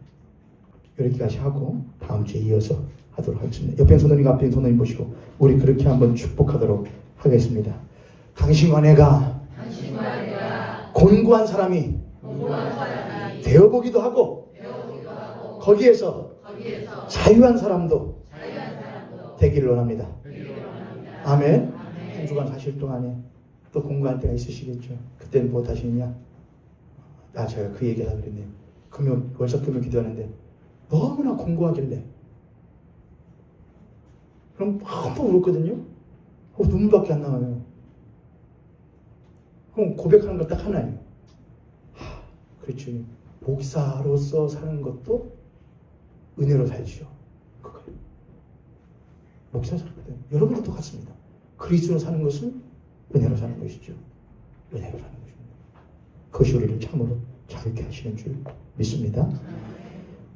이렇게까지 하고 다음 주에 이어서 하도록 하겠습니다. 옆에 손님과 앞에 손님 보시고 우리 그렇게 한번 축복하도록 하겠습니다. 당신과 내가 곤고한 사람이 되어보기도 하고 거기에서 자유한 사람도 되기를 원합니다. 아멘. 한 주간 사실 동안에 또 공부할 때가 있으시겠죠. 그때는 무엇 하시느냐? 제가 그 얘기하려고 그랬네요. 월석금요 기도하는데 너무나 공고하길래 그럼 펑펑 울었거든요. 눈물밖에 안 나와요. 그럼 고백하는 거 딱 하나예요. 그렇죠. 목사로서 사는 것도 은혜로 살지요. 그거예요. 목사 살거든. 여러분도 똑같습니다. 그리스도로 사는 것은 은혜로 사는 것이죠. 은혜로 사는 것입니다. 그것이 우리를 참으로 자유케 하시는 줄 믿습니다.